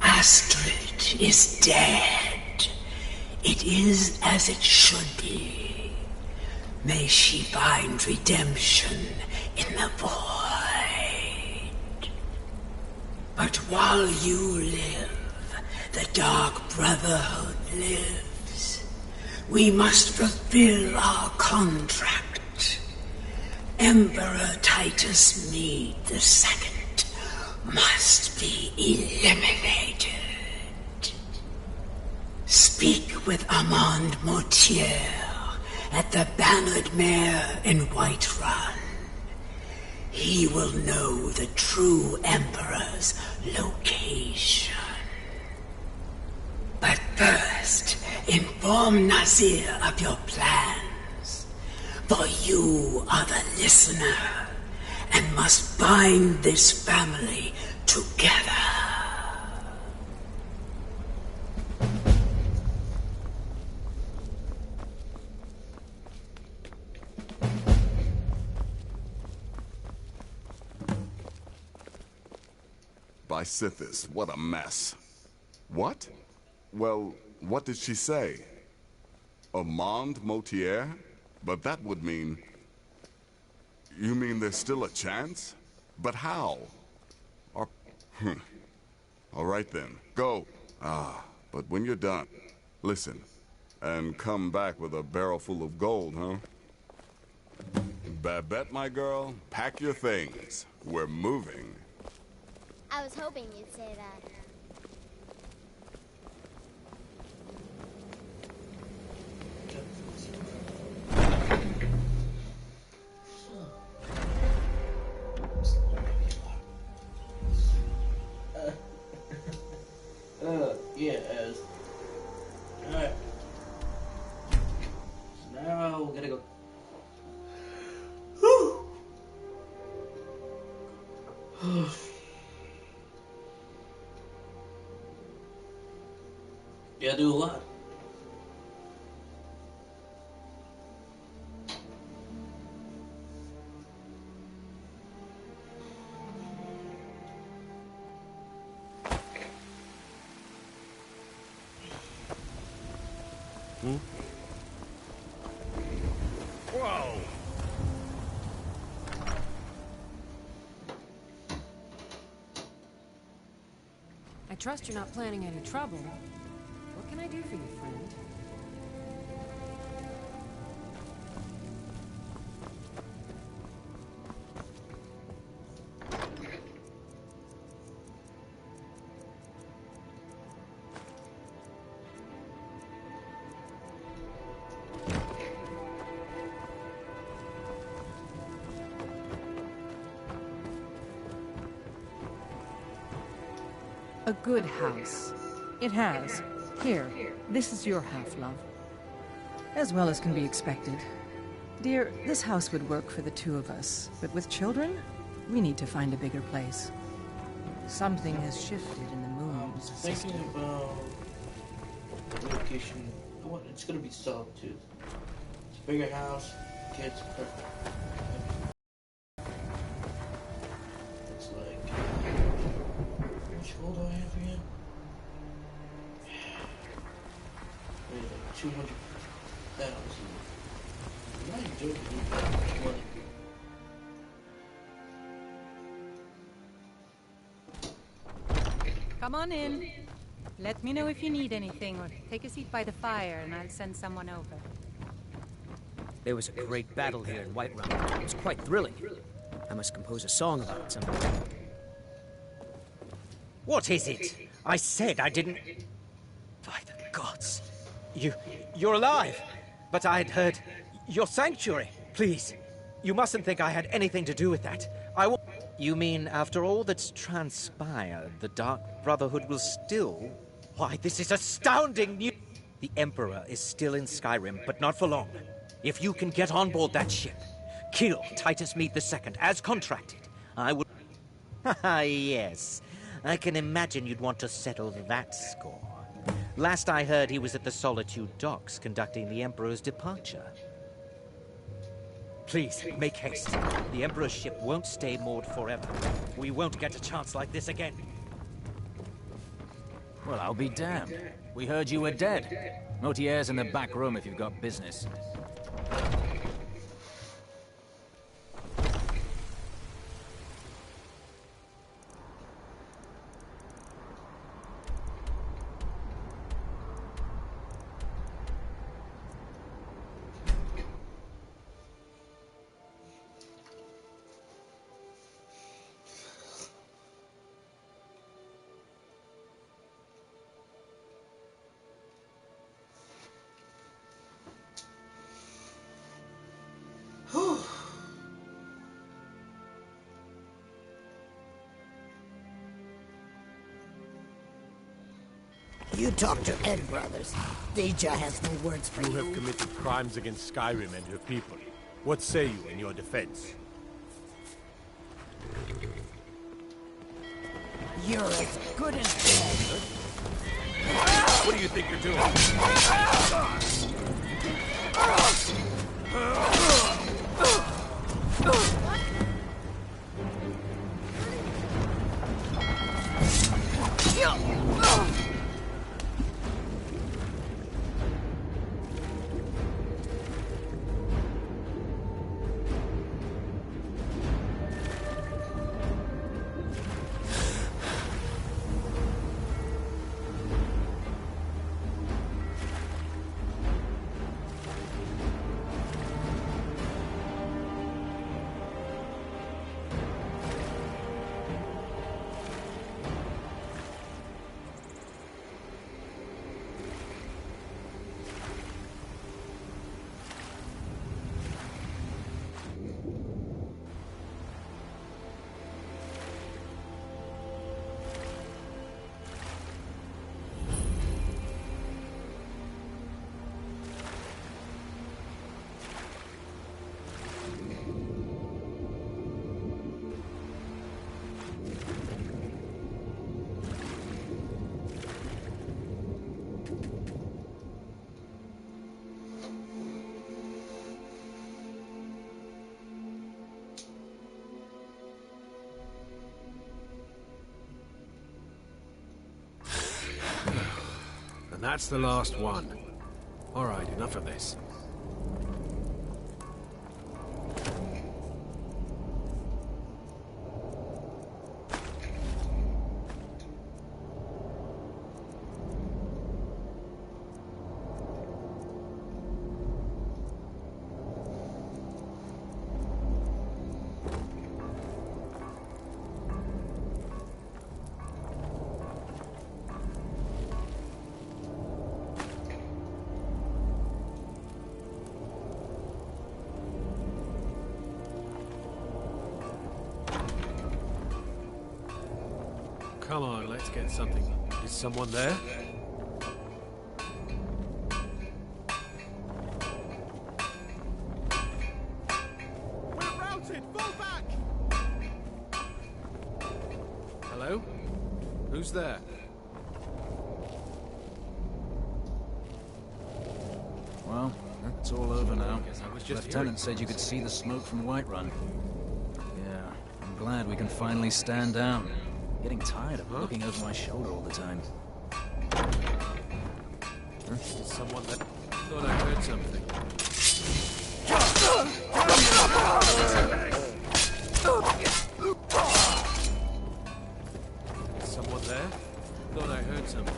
Astrid is dead. It is as it should be. May she find redemption in the void. But while you live, the Dark Brotherhood lives. we must fulfill our contract. Emperor Titus Mede II must be eliminated. Speak with Armand Mortier at the Bannered Mare in Whiterun. He will know the true Emperor's location. But first, inform Nazir of your plans. For you are the listener, and must bind this family together. By Sithis, what a mess. What? Well, what did she say? Armand Mortier? But that would mean... You mean there's still a chance? But how? Or... All right then, go. But when you're done, listen. And come back with a barrel full of gold, huh? Babette, my girl, pack your things. We're moving. I was hoping you'd say that. Yeah, as. Alright. So now we gotta go. Yeah, do a lot. Whoa! I trust you're not planning any trouble. What can I do for you, friend? A good house. It has. Here, this is your half, love. As well as can be expected. Dear, this house would work for the two of us, but with children, we need to find a bigger place. Something has shifted in the moon's system. Thinking about the location. What? It's gonna be Solitude. It's a bigger house. Kids, perfect. It's like, how much gold do I have again? Wait, like 200,000. I'm not even joking. That money. Come on in. Let me know if you need anything, or take a seat by the fire and I'll send someone over. There was a great battle here in Whiterun. It was quite thrilling. I must compose a song about it someday. What is it? I said I didn't... By the gods. You're alive! But I'd heard... Your sanctuary! Please, you mustn't think I had anything to do with that. I won't... You mean, after all that's transpired, the Dark Brotherhood will still... Why, this is astounding news! The Emperor is still in Skyrim, but not for long. If you can get on board that ship, kill Titus Mede II, as contracted, I will... Ah, yes. I can imagine you'd want to settle that score. Last I heard, he was at the Solitude docks, conducting the Emperor's departure. Please, make haste. The Emperor's ship won't stay moored forever. We won't get a chance like this again. Well, I'll be damned. We heard you were dead. Mortier's in the back room if you've got business. You talk to Ed Brothers. Deja has no words for you. You have committed crimes against Skyrim and her people. What say you in your defense? You're as good as dead. What do you think you're doing? And that's the last one. All right, enough of this. Come on, let's get something. Is someone there? We're routed! Fall back! Hello? Who's there? Well, it's all over now. I was just Lieutenant said you could see the smoke from Whiterun. Yeah, I'm glad we can finally stand down. Getting tired of looking over my shoulder all the time. Is someone that... Thought I heard something. Is someone there? Thought I heard something.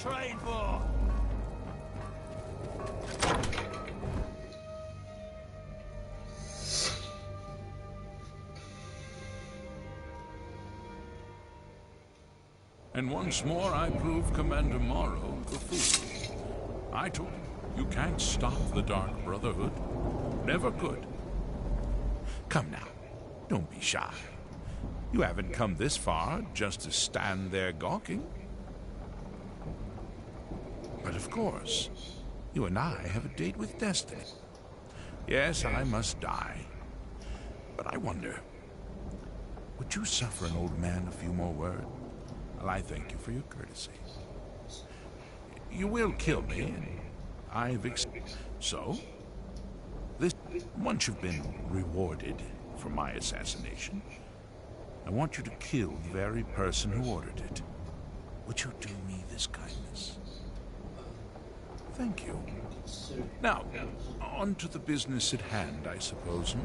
Train for? And once more I prove Commander Morrow the fool. I told him, you can't stop the Dark Brotherhood. Never could. Come now, don't be shy. You haven't come this far just to stand there gawking. But of course, you and I have a date with destiny. Yes, I must die. But I wonder, would you suffer an old man a few more words? Well, I thank you for your courtesy. You will kill me, and I've so, this once you've been rewarded for my assassination, I want you to kill the very person who ordered it. Would you do me this kindness? Thank you. Now, on to the business at hand, I suppose.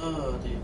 Oh, dude.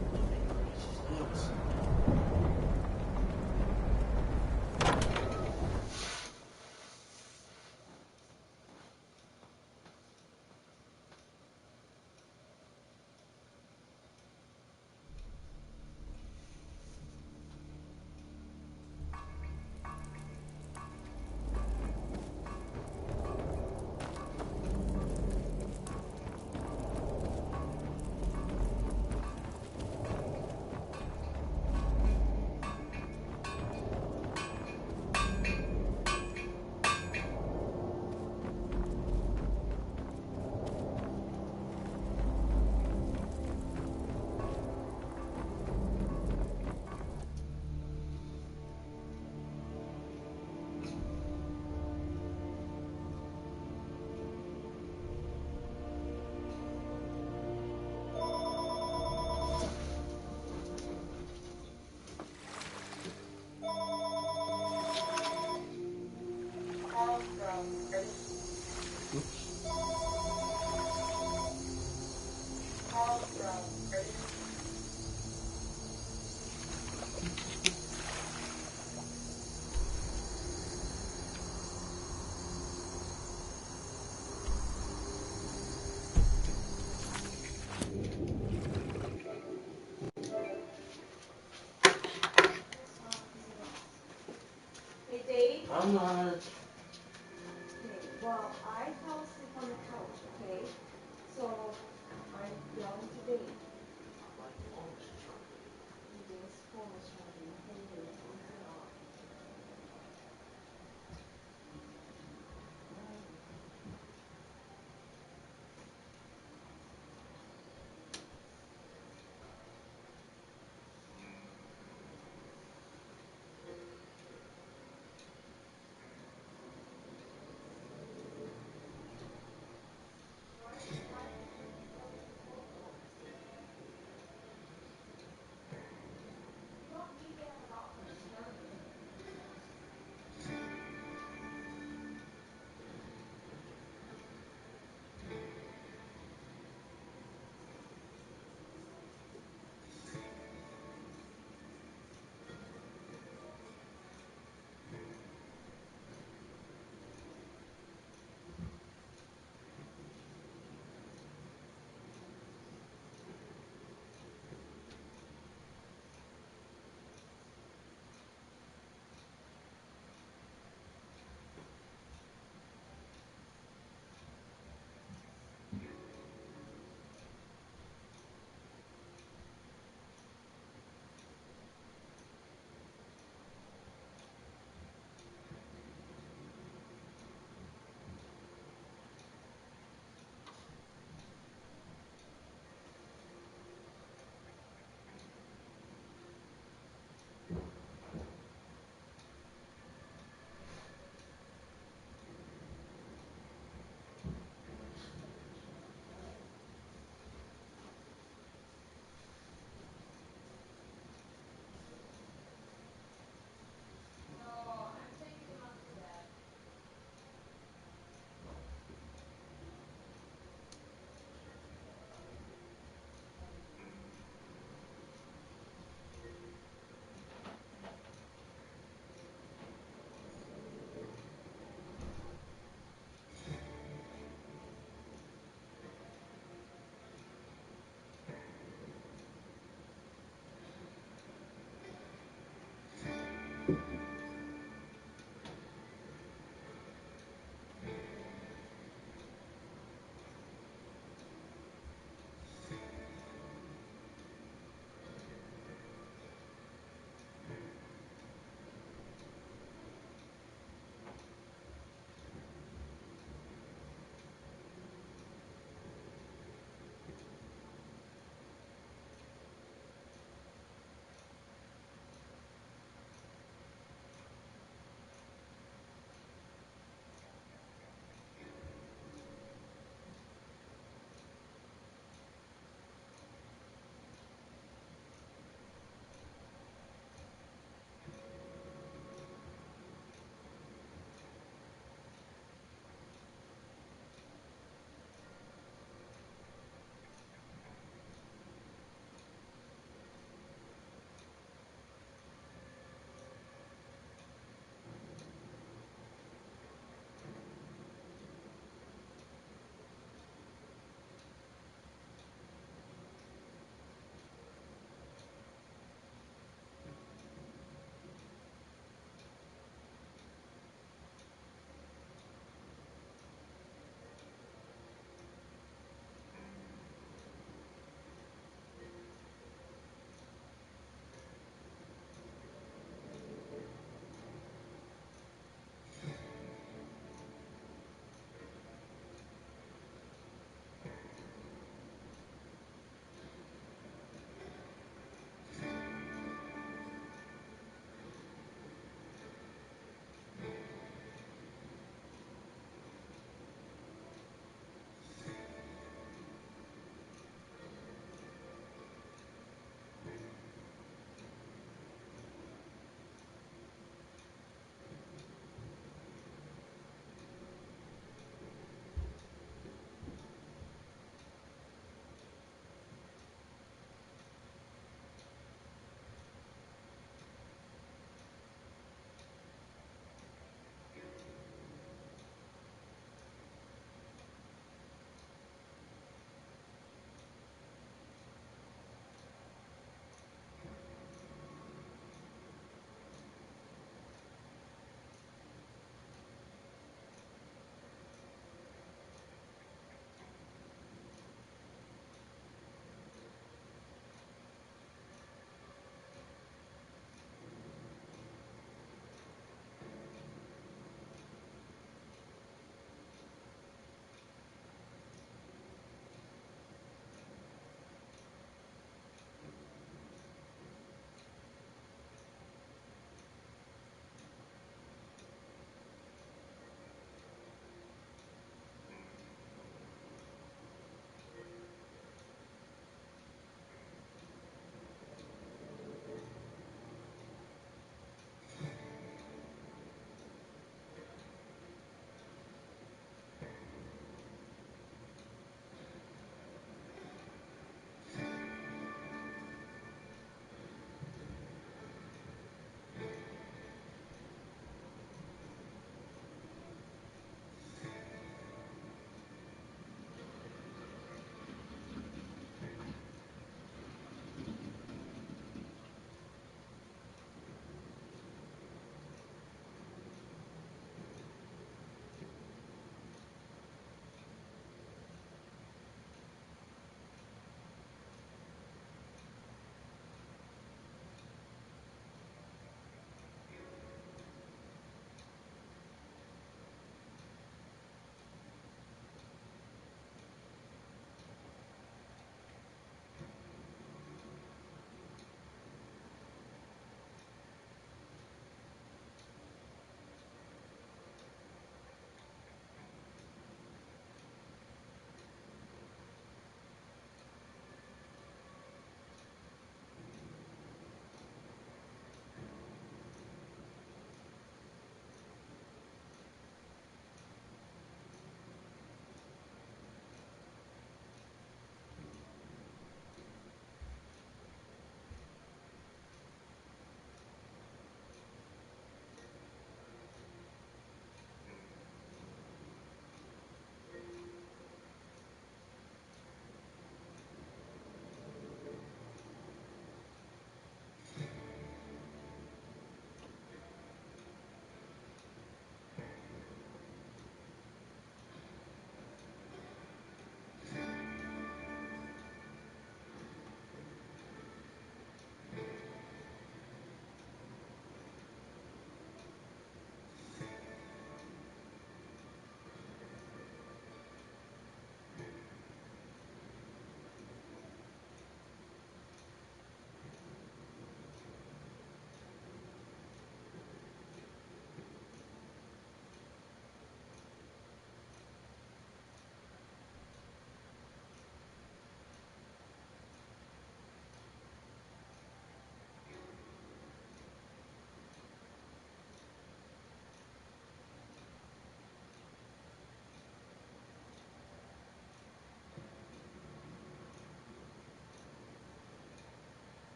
I'm not. Okay, well, I fell asleep on the couch, okay? So, I'm yelling to Dave. Dave's phone was charging. Hey, Dave, turn it off.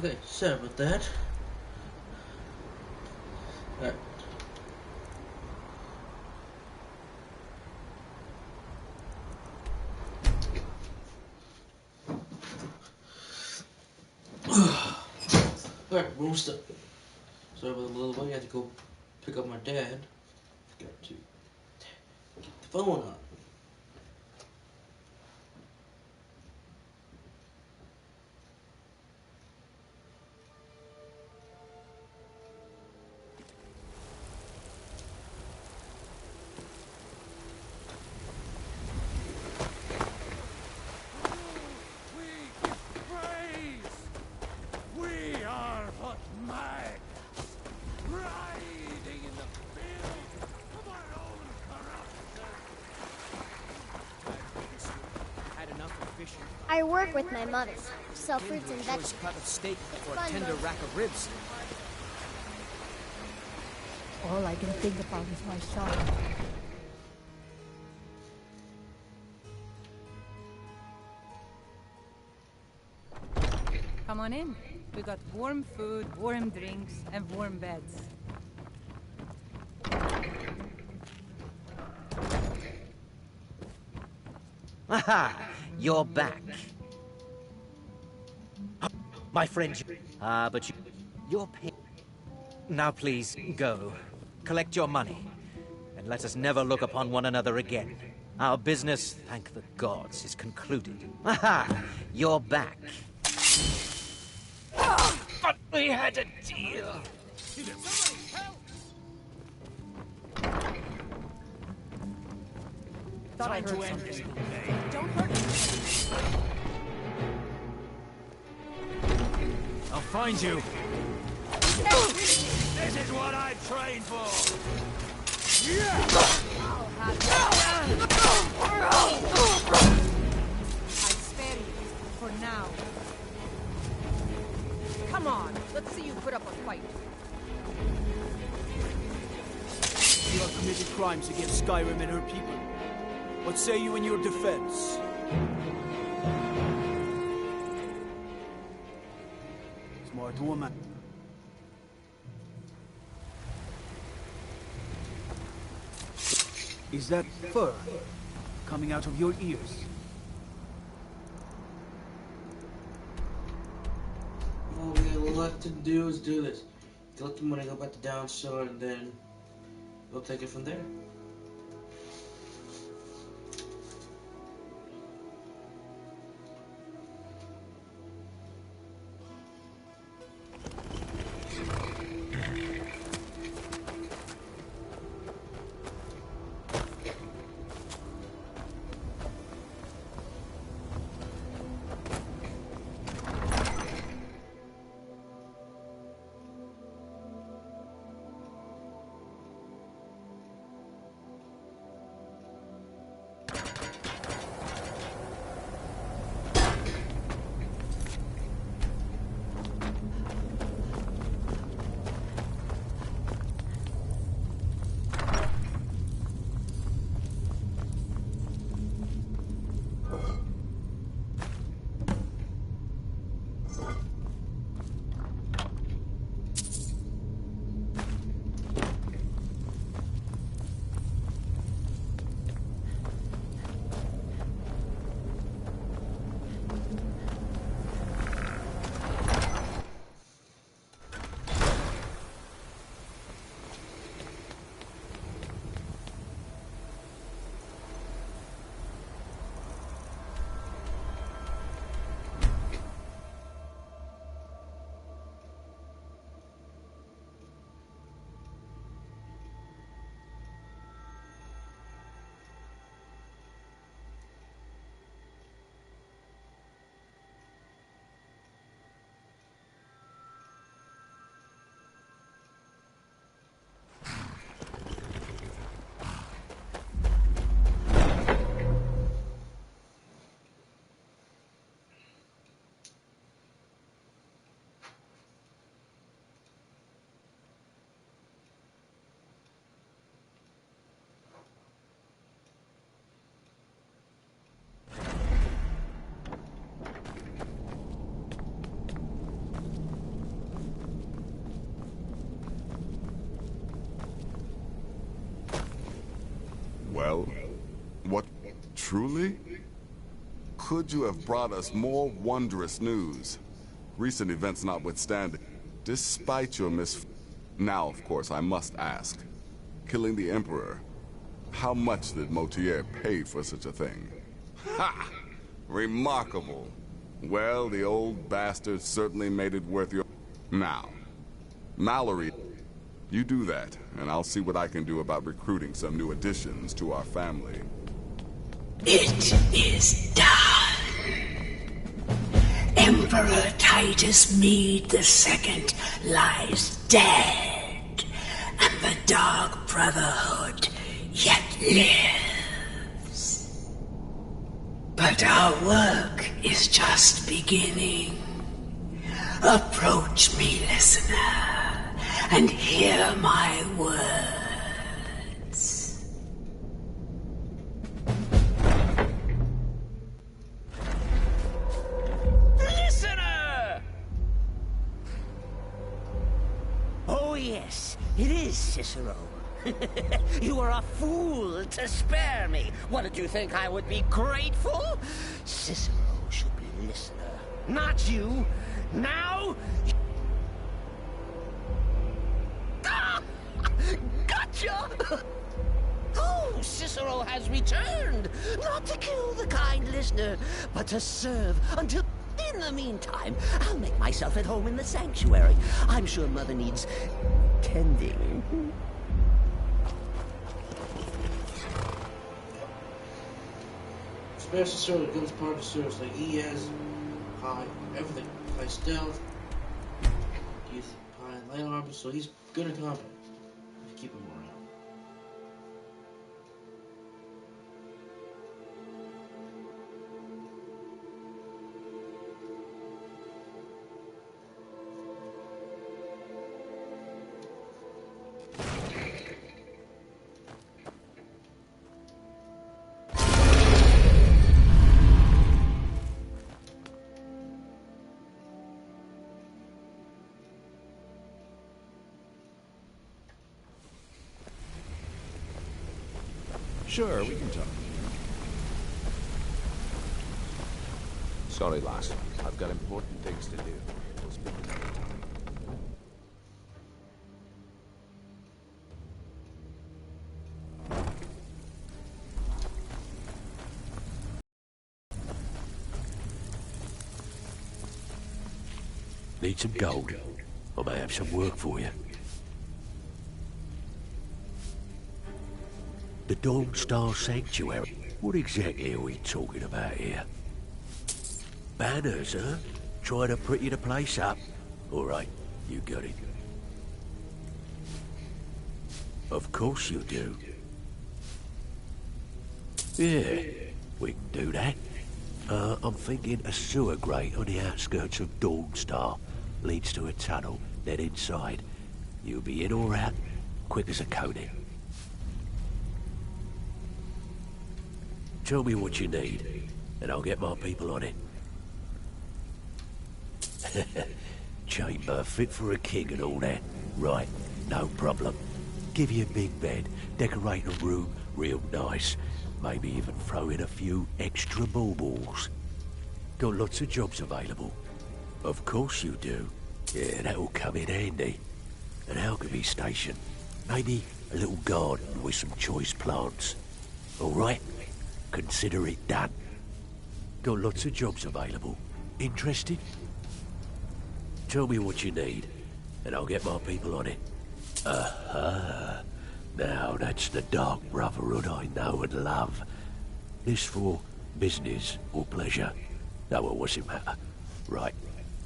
Okay, sorry about that. Alright. Alright, room stuff. Sorry about the little boy. I had to go pick up my dad. Forgot to get the phone on. I work with my mother. Sell fruits and Choice vegetables. cut of steak or fun, a tender though. rack of ribs. All I can think about is my son. Come on in. We got warm food, warm drinks, and warm beds. Aha! You're back. My friend. But you're paying. Now please, go. Collect your money. And let us never look upon one another again. Our business, thank the gods, is concluded. Aha! You're back. But we had a deal. Thought I heard something. Don't hurt me. I'll find you. This is what I trained for! I spare you for now. Come on, let's see you put up a fight. You have committed crimes against Skyrim and her people. What say you in your defense? Smart woman. Is that fur coming out of your ears? All we have left to do is do this. Let the money go back to Downshore, and then we'll take it from there. Well, what truly? Could you have brought us more wondrous news? Recent events notwithstanding, despite your Now, of course, I must ask. Killing the Emperor, how much did Motier pay for such a thing? Ha! Remarkable. Well, the old bastard certainly made it worth your... Now, Mallory, you do that, and I'll see what I can do about recruiting some new additions to our family. It is done. Emperor Titus Mede II lies dead, and the Dark Brotherhood yet lives. But our work is just beginning. Approach me, listener, and hear my words. Listener! Oh yes, it is Cicero. You were a fool to spare me. What did you think, I would be grateful? Cicero should be listener, not you. Now... Gotcha! Oh, Cicero has returned. Not to kill the kind listener, but to serve until... In the meantime, I'll make myself at home in the sanctuary. I'm sure Mother needs... tending. Especially sort of guns part of service, like he has high everything, high stealth, he's high light armor, so he's good in combat. Keep him around. Sure, we can talk. Sorry, lass. I've got important things to do. We'll speak another time. Need some gold? I may have some work for you. The Dawn Star Sanctuary. What exactly are we talking about here? Banners, huh? Trying to pretty the place up? All right, you got it. Of course you do. Yeah, we can do that. I'm thinking a sewer grate on the outskirts of Dawnstar leads to a tunnel, then inside. You'll be in or out, quick as a coney. Tell me what you need, and I'll get my people on it. Chamber fit for a king and all that. Right, no problem. Give you a big bed, decorate a room real nice. Maybe even throw in a few extra baubles. Got lots of jobs available. Of course you do. Yeah, that'll come in handy. An alchemy station. Maybe a little garden with some choice plants. All right? Consider it done. Got lots of jobs available. Interested? Tell me what you need, and I'll get my people on it. Aha. Now that's the Dark Brotherhood I know and love. This for business or pleasure? No, well, what's it matter? Right,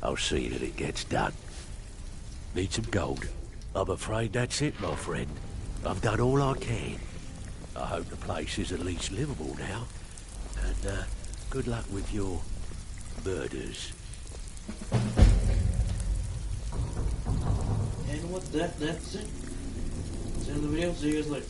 I'll see that it gets done. Need some gold? I'm afraid that's it, my friend. I've done all I can. I hope the place is at least livable now. And, good luck with your murders. And what? That's it. That's the end of the video. See you guys later.